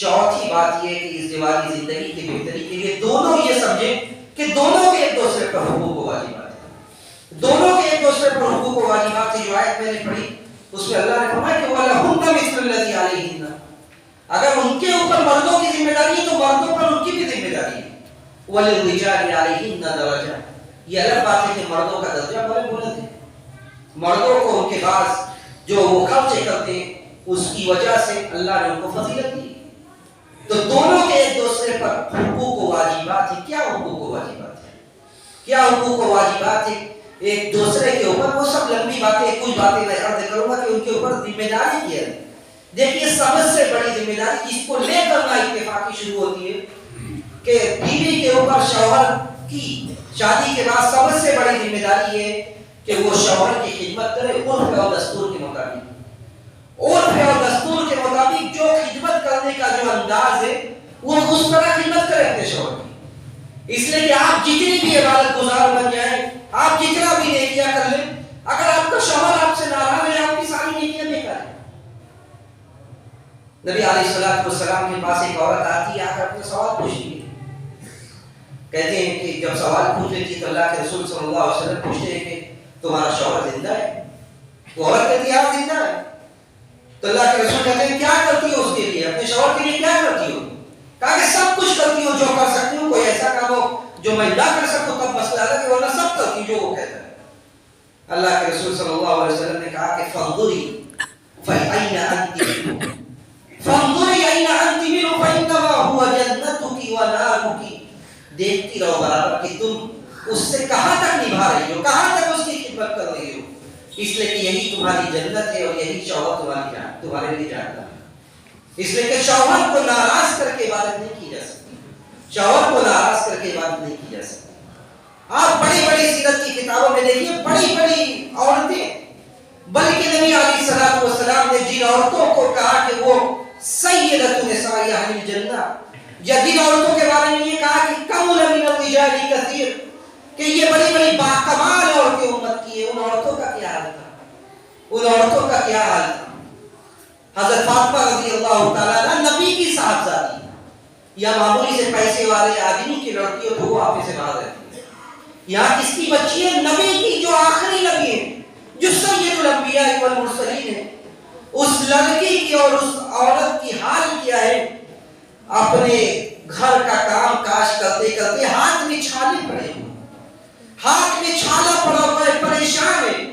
چوتھی بات یہ ہے کہ اس ازدواجی زندگی کی بہتری کے لیے دونوں یہ سمجھیں کہ دونوں کے ایک دوسرے پر حقوق و واجبات ہیں، دونوں کے ایک دوسرے پر حقوق و واجبات ہیں۔ جو آیت میں نے پڑھی اس میں اللہ نے فرمایا کہ وَلَهُنَّ مِثْلُ الَّذِي عَلَيْهِنَّ، اگر ان کے اوپر مردوں کی ذمہ داری ہے تو مردوں پر ان کی بھی ذمہ داری ہے۔ وَلِلرِّجَالِ عَلَيْهِنَّ دَرَجَةٌ، یہ الگ بات ہے کہ مردوں کا درجہ بڑے بلند ہے، مردوں کو ان کے پاس جو وہ خرچ کرتے ہیں اس کی وجہ سے اللہ نے ان کو فضیلت دی۔ تو دونوں کے ایک دوسرے پر حقوق و واجبات ہیں۔ کیا حقوق و واجبات ہیں؟ کیا حقوق و واجبات ہیں ایک دوسرے کے اوپر؟ وہ سب لمبی باتیں، کچھ باتیں میں عرض کروں گا کہ ان کے اوپر ذمہ داری کیا ہے۔ دیکھیے سب سے بڑی ذمہ داری جس کو لے کر نہ اتفاقی شروع ہوتی ہے کہ بیوی کے اوپر شوہر کی شادی کے بعد سب سے بڑی ذمہ داری ہے کہ وہ شوہر کی خدمت کرے عرف اور دستور کے مطابق، عرف اور دستور کے مطابق جو خدمت کرنے کا جو انداز ہے وہ اس طرح خدمت کرے اپنے شوہر کی۔ اس لیے کہ آپ جتنی بھی عبادت گزار بن جائیں، آپ جتنا بھی نیکیاں کر لیں، اگر آپ کا شوہر آپ سے ناراض ہے آپ کی ساری نیکیاں بیکار ہیں۔ نبی علیہ الصلوۃ والسلام کے پاس ایک عورت آتی ہے، آ کر اپنے سوال پوچھتی ہے۔ کہتے ہیں کہ جب سوال پوچھ لیتی تو اللہ کے رسول صلی اللہ علیہ وسلم پوچھتے ہیں کہ تمہارا شوہر زندہ ہے؟ وہ عورت کہتی ہے ہاں زندہ ہے۔ تو اللہ کے رسول کہتے ہیں کیا کرتی ہو اس کے لیے، اپنے شوہر کے لیے کیا کرتی ہو؟ کہا کہ سب کچھ کرتی ہو جو کر سکتی ہوں، کوئی ایسا کام ہو جو میں نہ کر سکوں تب مسئلہ ہے، کہ ورنہ سب کرتی ہوں جو وہ کہتا ہے۔ اللہ کے رسول صلی اللہ علیہ وسلم نے کہا کہ فانظری فأین انت منہ، فانظری این انت منہ فإنما هو جنتک ونارک، دیکھتی رہو برابر کہ تم اس سے کہاں تک نبھا رہی ہو، کہاں تک اس کی خدمت کر رہی ہو، اس لیے کہ یہی تمہاری جنت ہے اور یہی شوہر تمہارے لیے جانتا ہے۔ اس لیے کہ شوہر کو ناراض کر کے عبادت نہیں کی جا سکتی، شوہر کو ناراض کر کے عبادت نہیں کی جا سکتی۔ آپ بڑی بڑی سیرت کی کتابوں میں دیکھیے بڑی بڑی عورتیں، بلکہ نبی علیہ الصلوۃ والسلام نے جن عورتوں کو کہا کہ وہ سیدۃ نساء اہل الجنہ، یا جن عورتوں کے بارے میں یہ کہا کہ کمل من الرجال کثیر، کہ یہ بڑی بڑی باکمال عورتیں امت کی ہیں، ان عورتوں کا کیا حال تھا؟ ان عورتوں کا کیا حال تھا؟ حضرت فاطمہ رضی اللہ تعالیٰ عنہ نبی کی صاحبزادی، یا معمولی سے پیسے والے آدمی کی لڑکی ہو تو وہ آپ سے باہر رہتی ہے، یہاں کس کی بچی ہے؟ نبی کی، جو آخری نبی ہے، جو سید الانبیاء والمرسلین ہے، اس لڑکی کی اور اس عورت کی حال کیا ہے؟ اپنے گھر کا کام کاج کرتے کرتے ہاتھ میں چھالے پڑے، ہاتھ میں چھالا پڑا ہوا ہے، پریشان ہے۔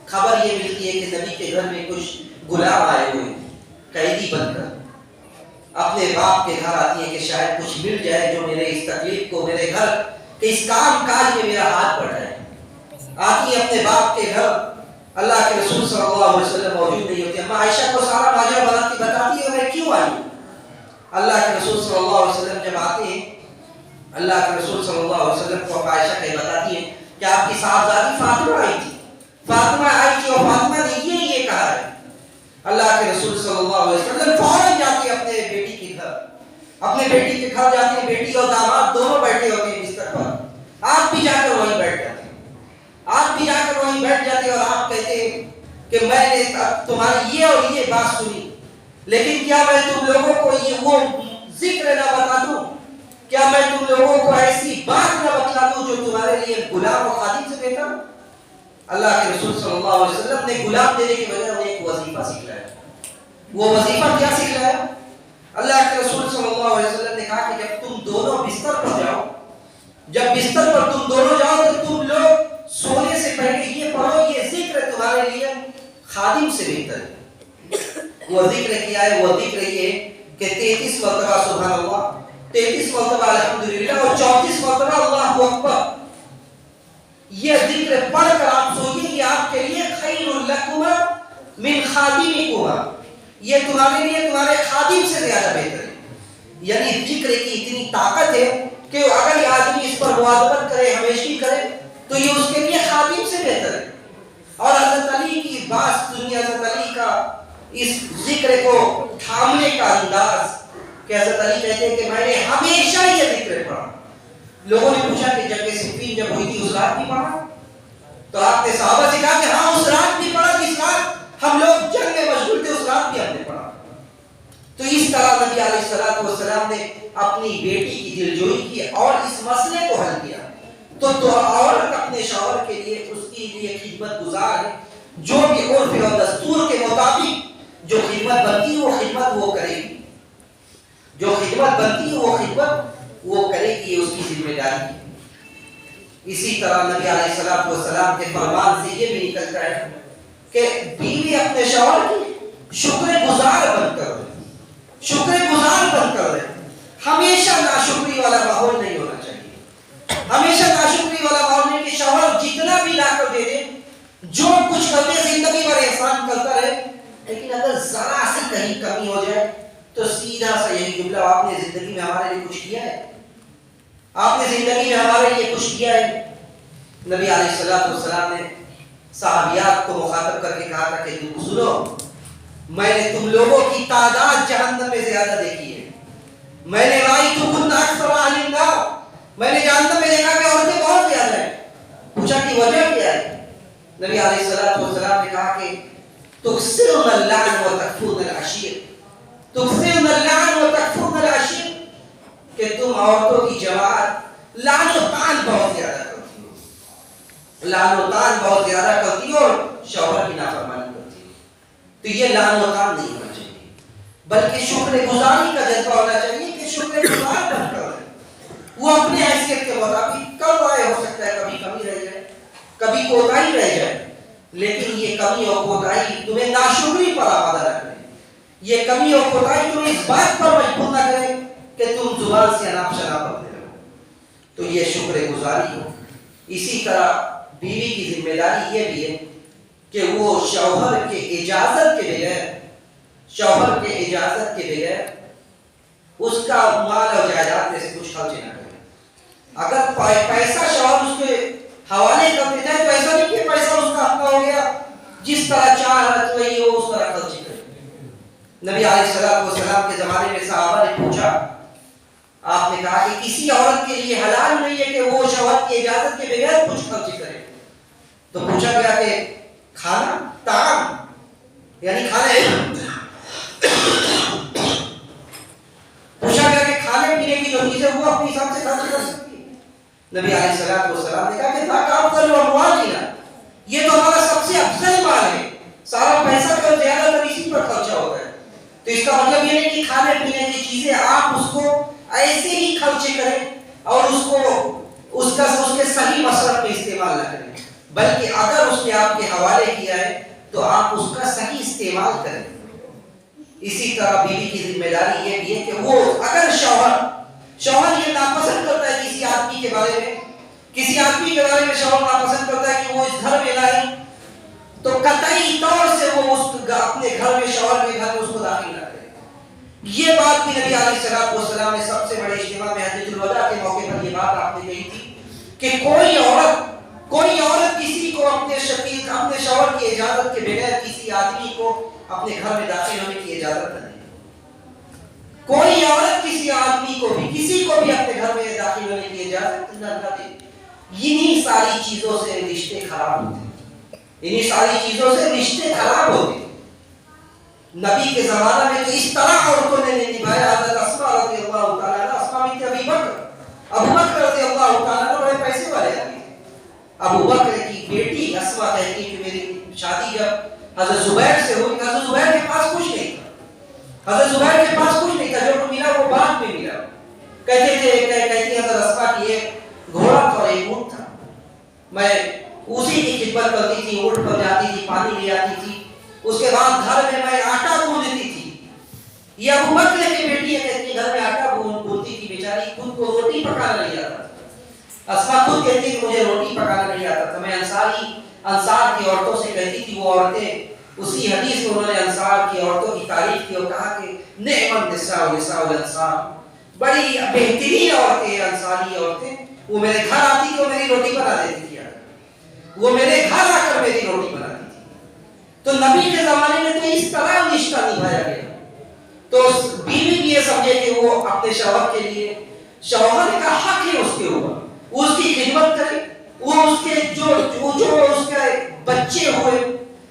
خبر یہ ملتی ہے کہ نبی کے گھر میں کچھ غلام آئے ہوئے ہیں، قیدی بن کر اپنے باپ کے گھر آتی ہے کہ شاید کچھ مل جائے جو میرے اس تکلیف کو، میرے گھر کے اس کام کاج میں میرا ہاتھ بڑھ جائے۔ آتی ہے اپنے باپ کے گھر، اللہ کے رسول صلی اللہ علیہ وسلم موجود نہیں ہوتے، اما عائشہ کو سارا ماجرا بتاتی ہے میں کیوں آئی ہوں۔ اللہ کے رسول صلی اللہ علیہ وسلم جب آتے ہیں، اللہ کے رسول صلی اللہ علیہ وسلم کو عائشہ کہیں بتاتی ہے کہ آپ کی صاحبزادی فاطمہ آئی تھی، فاطمہ آئی تھی اور فاطمہ نے یہ کہا ہے۔ اللہ کے رسول صلی اللہ علیہ وسلم فوراً جاتے ہیں اپنے بیٹی کے گھر، اپنے بیٹی کے گھر جاتے ہیں، بیٹی اور داماد دونوں بیٹھے ہوتے ہیں بستر پر، آپ بھی جا کر وہیں بیٹھ جاتے ہیں، آپ بھی جا کر وہیں بیٹھ جاتے ہیں، اور آپ کہتے ہیں کہ میں نے تمہاری یہ اور یہ بات سنی، لیکن کیا میں تم لوگوں کو یہ وہ ذکر نہ بتا دوں؟ کیا میں تم لوگوں کو ایسی بات نہ بتلا دوں جو تمہارے لیے غلام و خادم سے بہتر ہو؟ اللہ کے رسول صلی اللہ علیہ وسلم نے غلام دینے کی وجہ انہیں ایک وظیفہ سکھلایا۔ وہ وظیفہ کیا سکھلایا؟ اللہ کے رسول صلی اللہ علیہ وسلم نے کہا کہ جب تم دونوں بستر پر جاؤ، جب بستر پر تم دونوں جاؤ تو تم لوگ سونے سے پہلے یہ پڑھو، یہ ذکر تمہارے لیے خادم سے بہتر ہے۔ وہ ذکر کیا ہے، وہ ذکر یہ کہ 33 مرتبہ سبحان اللہ، 33 مرتبہ الحمدللہ اور 34 مرتبہ اللہ اکبر، یہ ذکر پڑھ کر آپ سوئیے، یہ آپ کے لیے خیر لکم من خادمکم، یہ تمہارے لیے تمہارے خادم سے زیادہ بہتر ہے۔ یعنی ذکر کی اتنی طاقت ہے کہ اگر یہ آدمی اس پر مواظبت کرے، ہمیشہ کرے، تو یہ اس کے لیے خادم سے بہتر ہے۔ اور حضرت علی کی بات سنیے، حضرت علی کا اس ذکر کو تھامنے کا انداز کہ حضرت علی کہتے ہیں کہ میں نے ہمیشہ یہ ذکر پڑھا۔ لوگوں نے پوچھا کہ جنگ صفین جب ہوئی تھی اس رات بھی پڑھا؟ تو آپ نے صحابہ سے کہا کہ ہاں اس رات بھی پڑھا، جس رات ہم لوگ جنگ میں مشغول تھے اس رات بھی ہم نے پڑھا۔ تو اس طرح نبی علیہ الصلوۃ والسلام نے اپنی بیٹی کی دلجوئی کی اور اس مسئلے کو حل کیا۔ تو عورت اپنے شوہر کے لیے، اس کے لیے خدمت گزار ہے، جو بھی عرف اور دستور کے مطابق جو خدمت بنتی ہے وہ خدمت وہ کرے گی، جو خدمت بنتی ہے وہ خدمت وہ کرے گی، اس کی ذمہ داری ہے۔ اسی طرح نبی علیہ الصلوۃ والسلام کے فرمان سے یہ بھی نکلتا ہے کہ بیوی اپنے شوہر کی شکر گزار بن کر رہے، شکر گزار بن کر رہے، ہمیشہ ناشکری والا ماحول نہیں ہونا چاہیے، ہمیشہ ناشکری والا ماحول نہیں کہ شوہر جتنا بھی لا کر دے دے، جو کچھ کرتے زندگی بھر احسان کرتا رہے، لیکن اگر ذرا سی کہیں کمی ہو جائے تو سیدھا سا یہی جملہ، آپ نے زندگی میں ہمارے لیے کچھ کیا ہے؟ آپ نے زندگی میں ہمارے لیے کچھ کیا ہے؟ نبی علیہ الصلوۃ والسلام نے صحابیات کو مخاطب کر کے کہا تھا کہ تم سنو، میں نے تم لوگوں کی تعداد جہنم میں زیادہ دیکھی ہے، میں نے رأیتکن اکثر اہل النار، میں نے جہنم میں دیکھا کہ عورتیں بہت زیادہ ہیں۔ پوچھا کہ وجہ کیا ہے؟ نبی علیہ الصلوۃ والسلام نے کہا کہ تکثرن اللعن وتکفرن العشیر، تکثرن اللعن وتکفرن العشیر، کہ تم عورتوں کی جماعت لعن و طعن بہت زیادہ کرتی ہو، لعن و طعن بہت زیادہ کرتی ہو اور شوہر کی نافرمانی کرتی ہو۔ تو یہ لعن و طعن نہیں ہونا چاہیے، بلکہ شکر گزاری کا جذبہ ہونا چاہیے کہ شکر گزار بن کر رہے، وہ اپنے حیثیت کے مطابق کر رہے، ہو سکتا ہے کبھی کمی رہ جائے، کبھی کوتاہی رہ جائے، لیکن یہ کمی اور کوتاہی تمہیں ناشکری پر آمادہ نہ کرے، یہ کمی اور کوتاہی تمہیں اس بات پر مجبور نہ کرے کہ تم زبان سے اناپ شناپ پڑھتے رہو۔ تو یہ شکر گزاری ہو۔ اسی طرح بیوی کی ذمہ داری یہ بھی ہے کہ وہ شوہر کے اجازت کے بغیر، شوہر کے اجازت کے بغیر اس کا مال اور جائیداد میں سے کچھ خرچ نہ کرے۔ اگر پیسہ شوہر اس کے حوالے کر دیتا ہے تو طرح چاہت وہی ہو اس طرح خرچ کرے. نبی علیہ السلام کے زمانے میں صحابہ نے پوچھا, آپ نے کہا کہ کسی عورت کے لیے حلال نہیں ہے کہ وہ شوہر کی اجازت کے بغیر کچھ خرچ کرے. تو پوچھا گیا کہ کھانا, طعام یعنی کھانے, پوچھا گیا کہ کھانے پینے کی جو چیزیں وہ اپنے حساب سے خرچ کر سکتی ہے. نبی علیہ السلام نے کہا کہ زکات کا جو اموال ہے نا, یہ تو ہمارا سب سے افضل مال ہے, سارا پیسہ کا زیادہ تر اسی پر خرچہ ہوتا ہے. تو اس کا مطلب یہ نہیں کہ کھانے پینے کی چیزیں آپ اس کو ایسے ہی خرچ کریں اور اس کو اس کے صحیح مصرف میں استعمال نہ کریں, بلکہ اگر اس نے آپ کے حوالے کیا ہے تو آپ اس کا صحیح استعمال کریں. اسی طرح بیوی کی ذمہ داری یہ بھی ہے کہ وہ اگر شوہر یہ ناپسند کرتا ہے کسی آدمی کے بارے میں شوہر ناپسند کرتا ہے کہ وہ اس گھر میں لائے, تو قطعی طور سے وہ اپنے گھر میں, شوہر کے گھر میں اس کو داخل نہ کرے. یہ بات بھی نبی علیہ السلام نے سب سے بڑے اجتماع میں حجۃ الوداع کے موقع پر یہ بات آپ نے کہی تھی کہ کوئی عورت کسی کو اپنے شوہر کی اجازت کے بغیر کسی آدمی کو اپنے گھر میں داخل ہونے کی اجازت نہ دے. کوئی عورت کسی آدمی کو بھی کسی کو بھی اپنے گھر میں داخل ہونے کی اجازت نہ دے. انہی ساری چیزوں سے رشتے خراب ہوتے. نبی کے زمانہ میں تو اس طرح عورتوں نے نبھایا. حضرت اسماء رضی اللہ تعالیٰ عنہ, اسماء بنت ابو بکر رضی اللہ تعالیٰ عنہ بڑے پیسے والے آدمی تھے. ابو بکر کی بیٹی اسماء کہتی کہ میری شادی جب حضرت زبیر سے ہوئی, حضرت زبیر کے پاس کچھ نہیں تھا, جو ملا وہ بعد میں ملا. کہتی حضرت اسماء کی ایک گھوڑا تھا اور ایک اونٹ تھا, میں اسی کی خدمت کرتی تھی, اونٹ پر جاتی تھی, پانی لے آتی تھی, اس کے بعد گھر میں میں آٹا گوندتی تھی. یہ ابو بکر کی بیٹی ہے, کہتی گھر میں آٹا گوندتی تھی, بیچاری خود کو روٹی پکانا نہیں آتا. اسماء خود کہتی کہ مجھے روٹی پکانا نہیں آتا تھا. میں انصار کی عورتوں سے کہتی تھی, وہ عورتیں اسی حدیث میں انہوں نے انصار کی عورتوں کی تعریف کی اور کہا کہ نعم النساء نساء الانصار, بڑی بہترین عورتیں ہیں انصاری عورتیں. وہ میرے گھر آتی تھی, وہ میری روٹی بنا دیتی تھی, وہ میرے گھر آ کر میری روٹی بناتی تھی. تو نبی کے زمانے میں تو اس طرح رشتہ نبھایا گیا. تو بیوی بھی یہ سمجھے کہ وہ اپنے شوہر کے لیے, شوہر کا حق ہے اس کے اوپر, وہ اس کی خدمت کرے, وہ اس کے جو اس کے بچے ہوئے,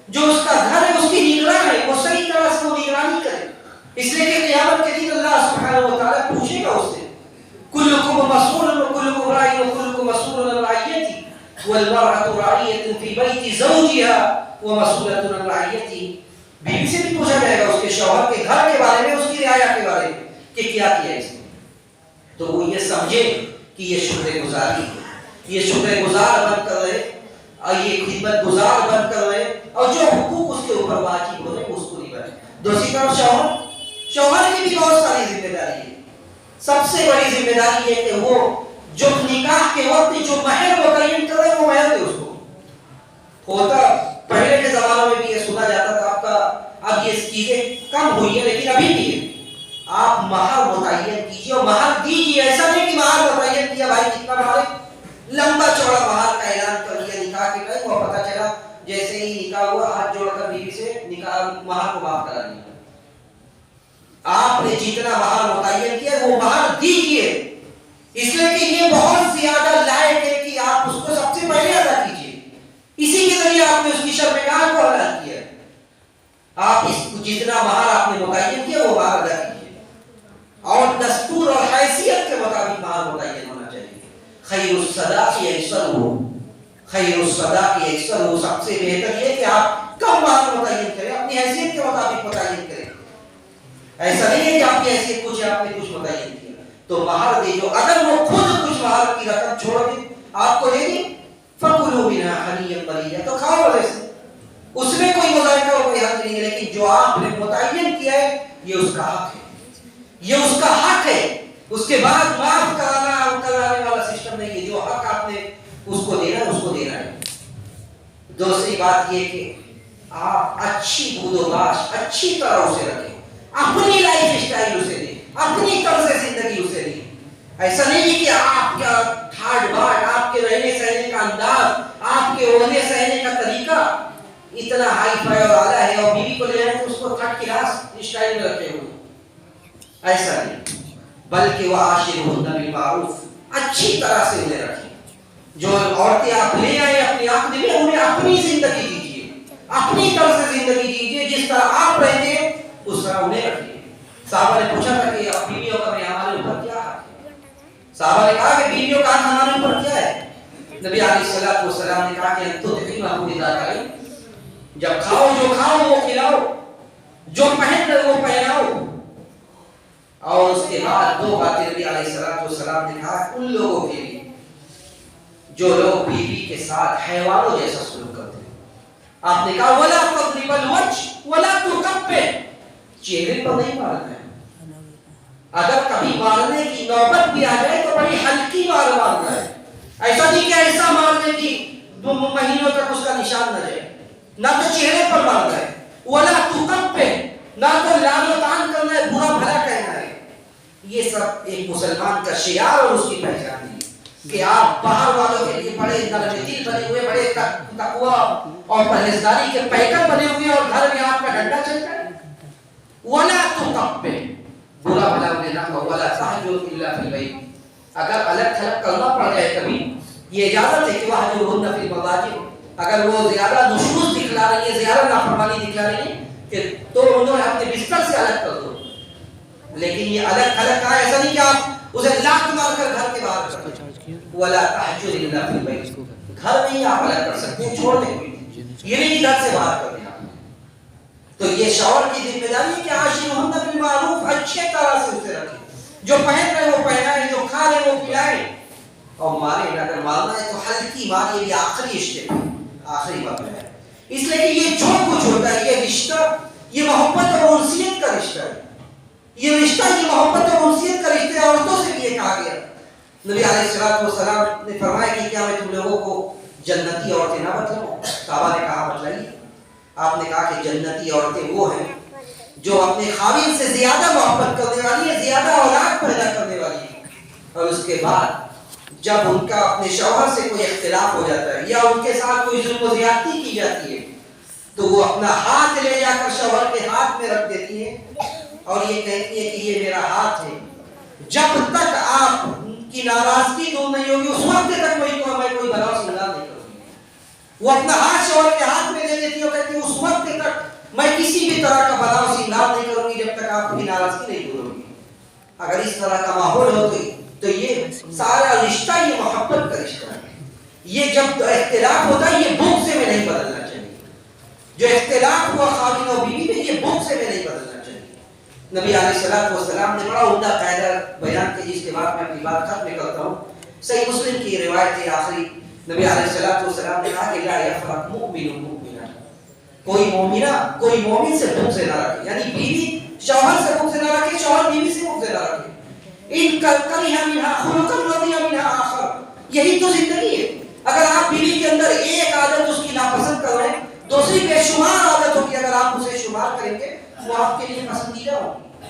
جو اس کا گھر ہے اس کی نگراں ہے, وہ صحیح طرح سے وہ نگرانی کرے. اس لیے کہ قیامت کے دن اللہ سبحانہ و تعالیٰ پوچھے گا اس سے, کلکم مسئول وکلکم راع وکلکم مسئول عن رعیتہ والمرأة راعیۃ فی بیت زوجها ومسئولۃ عن رعیتہ. بیوی سے بھی پوچھا جائے گا اس کے شوہر کے گھر کے بارے میں, اس کی رعایا کے بارے میں کہ کیا کیا اس نے. تو وہ یہ سمجھے کہ یہ شکر گزاری ہے, یہ شکر گزار بن کر رہے, اور یہ خدمت گزار بن کر رہے, اور جو حقوق اس کے اوپر واجب ہو رہے اس کو نبھائے. دوسری طرف شوہر کی بھی بہت ساری ذمہ داری ہے. سب سے بڑی ذمہ داری یہ کہ وہ جو نکاح کے وقت جو مہر متعین کرے وہ مہر دے اس کو. ہوتا پہلے کے زمانوں میں بھی یہ سنا جاتا تھا, آپ کا اب یہ چیزیں کم ہوئی ہے لیکن ابھی بھی ہے, آپ مہر متعین کیجیے اور مہر دیجیے. ایسا نہیں کہ مہر متعین کیا, بھائی کتنا مہر, لمبا چوڑا مہر کا اعلان کر دیا نکاح کے ٹائم, اور پتہ چلا جیسے ہی نکاح ہوا ہاتھ جوڑ کر بیوی سے نکاح مہر کو معاف کرا دیا. آپ نے جتنا مہر متعین کیا وہ مہر دیجیے, اس لیے کہ یہ بہت زیادہ لائق ہے کہ آپ اس کو سب سے پہلے ادا کیجیے. اسی کے ذریعے آپ نے اس کی شرمگاہ کو حلال کیا. آپ اس جتنا مہر آپ نے متعین کیا وہ مہر ادا کیجیے, اور دستور اور حیثیت کے مطابق مہر متعین ہونا چاہیے. خیر الصداق یسر, سب سے بہتر یہ کہ آپ کم مہر متعین کریں, اپنی حیثیت کے مطابق متعین کریں. ایسا نہیں ہے کہ آپ کی حیثیت کچھ ہے, آپ نے کچھ متعین کیا تو مہر دے جو. اگر وہ خود کچھ مہر کی رقم چھوڑ دے آپ کو دے دی, فَكُلُوا مِنْهَا حَنِيًّا مَرِيًّا, تو کھاؤ مزے سے, اس میں کوئی مذائقہ اور کوئی حق نہیں ہے. لیکن جو آپ نے متعین کیا ہے یہ اس کا حق ہے, یہ اس کا حق ہے. اس کے بعد معاف کرانے والا سسٹم نہیں ہے. جو حق آپ نے اس کو دینا ہے. دوسری بات یہ کہ آپ اچھی بود و باش اچھی طرح اسے رکھیں, اپنی لائف اسٹائل اسے دیں, اپنی طرز زندگی اسے دیں. ایسا نہیں کہ آپ کا ٹھاٹ باٹ, آپ کے رہنے سہنے کا انداز, آپ کے ہونے سہنے کا طریقہ اتنا ہائی فائی اور اعلیٰ ہے، اور بیوی کو لے آئے تو اس کو تھرڈ کلاس اسٹائل میں رکھے ہوئے، ایسا نہیں، بلکہ وعاشرہن بالمعروف، اچھی طرح سے انہیں رکھیں۔ جو عورتیں آپ لے آئے اپنی آنکھ میں، انہیں اپنی زندگی دیجیے، اپنی طرح سے زندگی دیجیے، جس طرح آپ رہتے ہیں اس طرح انہیں رکھیے۔ صحابہ نے پوچھا تھا کہ اب بیویوں کا ہمارے اوپر کیا ہے؟ صحابہ نے کہا کہ بیویوں کا ہمارے اوپر کیا ہے؟ نبی علیہ السلام نے کہا کہ انتو تقیمہ اذا کریں، جب کھاؤ جو کھاؤ وہ کھلاؤ، جو پہن کر وہ پہناؤ۔ اور اس کے بعد دو باتیں نبی علیہ السلام نے کہا ان لوگوں کے لیے جو لوگ بیوی کے ساتھ حیوانوں جیسا سلوک کرتے ہیں۔ آپ نے کہا ولا تضرب الوجه ولا تكبر، چہرے پر نہیں مارنا ہے، اگر کبھی مارنے کی نوبت بھی آ جائے تو بڑی ہلکی مار مارنا ہے، ایسا نہیں کہ ایسا مارنے کی 2 مہینوں تک اس کا نشان نہ جائے، نہ تو چہرے پر مارنا ہے، ولا تكبر، نہ تو لعن و طعن کرنا ہے، برا بھلا کہنا ہے۔ یہ سب ایک مسلمان کا شعار اور اس کی پہچان ہے کہ آپ باہر والوں کے لیے بڑے نرم دل بنے ہوئے، بڑے تقوی اور پرہیزگاری کے پیکر بنے ہوئے، اور گھر میں آپ کا ڈنڈا چلتا ہے۔ ولا تكبر، برا بھلا انہیں نہ کہو، ولا تهجر الا في البيت، اگر الگ تھلگ کرنا پڑ جائے کبھی، یہ اجازت ہے کہ وهجرهن في المضاجع، اگر وہ زیادہ نشوز دکھلا رہی ہے، زیادہ نافرمانی دکھلا رہی ہے کہ تو انہیں اپنے بستر سے الگ کر دو۔ لیکن یہ الگ تھلگ کہا، ایسا نہیں کہ آپ اسے لات مار کر گھر کے باہر کر دیں۔ ولا تهجر الا في البيت، گھر میں ہی آپ الگ کر سکتے ہیں، چھوڑ دیں، یہ نہیں کہ گھر سے باہر کر دیں۔ تو یہ شوہر کی ذمہ داری ہے کہ عاشرہن بالمعروف، اچھے طرح سے اسے رکھیں، جو پہن رہے وہ پہنائیں، جو کھا رہے وہ کھلائیں، اور مارے اگر مارنا ہے تو ہلکی مار، یہ آخری اسٹیپ، آخری مرحلہ ہے۔ اس لیے کہ یہ جو کچھ ہوتا ہے، یہ رشتہ، یہ محبت اور انسیت کا رشتہ ہے، یہ رشتہ، یہ محبت اور انسیت کا رشتہ ہے۔ عورتوں سے بھی یہ کہا گیا، نبی علیہ السلام نے فرمایا کہ کیا میں تم لوگوں کو جنتی عورتیں نہ بتلاؤں؟ صحابہ نے کہا بتلائیے۔ آپ نے کہا کہ جنتی عورتیں وہ ہیں جو اپنے خاوند سے زیادہ محبت کرنے والی ہیں، زیادہ اولاد پیدا کرنے والی ہیں، اور اس کے بعد جب ان کا اپنے شوہر سے کوئی اختلاف ہو جاتا ہے یا ان کے ساتھ کوئی ظلم و زیادتی کی جاتی ہے تو وہ اپنا ہاتھ لے جا کر شوہر کے ہاتھ میں رکھ دیتی ہیں اور یہ کہتی ہے کہ یہ میرا ہاتھ ہے، جب تک آپ کی ناراضگی دور نہیں ہوگی اس وقت تک میں کوئی بلا و سنگار نہیں کروں گی۔ وہ اپنا ہاتھ شوہر کے ہاتھ میں دے دیتی ہے اور کہتی ہے اس وقت تک میں کسی بھی طرح کا بلا و سنگار نہیں کروں گی جب تک آپ کی ناراضگی نہیں دور ہوگی۔ اگر اس طرح کا ماحول ہو تو یہ سارا رشتہ یہ محبت کا رشتہ ہے۔ یہ جب اختلاف ہوتا ہے یہ بغض سے میں نہیں بدلنا چاہیے، جو اختلاف ہوا خاوند اور بیوی میں یہ بغض سے میں نہیں بدلنا چاہیے۔ نبی علیہ السلام نے بڑا عمدہ قاعدہ بیان کیا جس کے بعد میں اپنی بات ختم کرتا ہوں۔ صحیح مسلم کی روایت ہے آخری، نبی علیہ السلام نے کہا کہ لا یفرق مؤمن مؤمنا، کوئی مومن سے بغض نہ رکھے، یعنی بیوی شوہر سے بغض نہ رکھے، شوہر بیوی سے بغض نہ رکھے۔ ان کرہ منها خلقا رضی منها آخر، یہی تو زندگی ہے۔ اگر آپ بیوی کے اندر ایک عادت اس کی ناپسند کر رہے ہیں، دوسری بے شمار عادتوں کی اگر آپ اسے شمار کریں گے وہ آپ کے لیے پسندیدہ ہوگی۔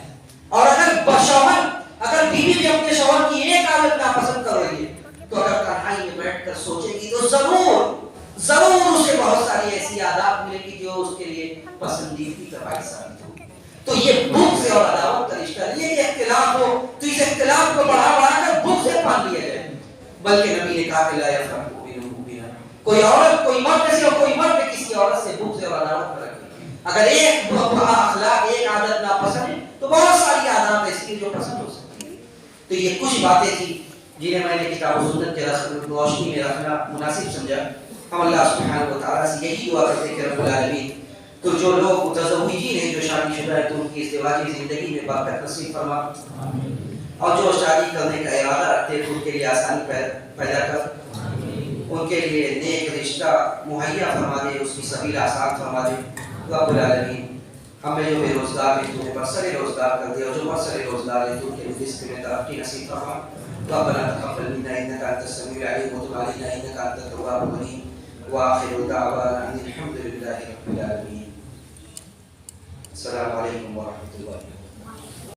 اور اگر بیوی بھی اپنے شوہر کی ایک عادت ناپسند کر رہی ہے تو اگر تنہائی میں بیٹھ کر سوچے گی تو ضرور اسے بہت ساری ایسی عادات ملے گی جو اس کے لیے پسندیدگی کا باعث ثابت ہوگی۔ تو یہ بغض اور عداوت کا رشتہ نہیں ہے کہ اختلاف ہو تو اس اختلاف کو بڑھا کر بغض سے پال لیا جائے، بلکہ نبی نے کہا کہ لا یفرق مؤمن مؤمنا، کوئی عورت کوئی مرد سے اور کوئی مرد کسی عورت سے بغض اور عداوت نہ رکھے۔ اگر ایک اخلاق ایک عادت ناپسند ہے تو بہت ساری عادات ایسی جو پسند ہو سکتی ہیں۔ تو یہ کچھ باتیں تھیں جنہیں میں نے کتاب و سنت کے روشنی میں رکھنا مناسب سمجھا۔ ہم اللہ سبحانہ و تعالیٰ سے یہی دعا کرتے ہیں کہ رب العالمین تو جو لوگ متزوجین ہیں، جو شادی شدہ ہیں، تو ان کی ازدواجی زندگی میں برکت نصیب فرما، اور جو شادی کرنے کا ارادہ رکھتے ہیں ان کے لیے آسانی پیدا کر، ان کے لیے نیک رشتہ مہیا فرما دے، اس کی سبیل آسان فرما دے۔ رب العالمین ہمیں جو بے روزگار ہیں تو انہیں برسر روزگار کر دے، اور جو برسر روزگار ہیں تو ان کے رزق میں ترقی نصیب فرما۔ ربنا تقبل منا انك انت السميع العليم وتب علينا انك انت التواب الرحيم واخر دعوانا ان الحمد لله رب العالمين۔ السلام علیکم ورحمۃ اللہ۔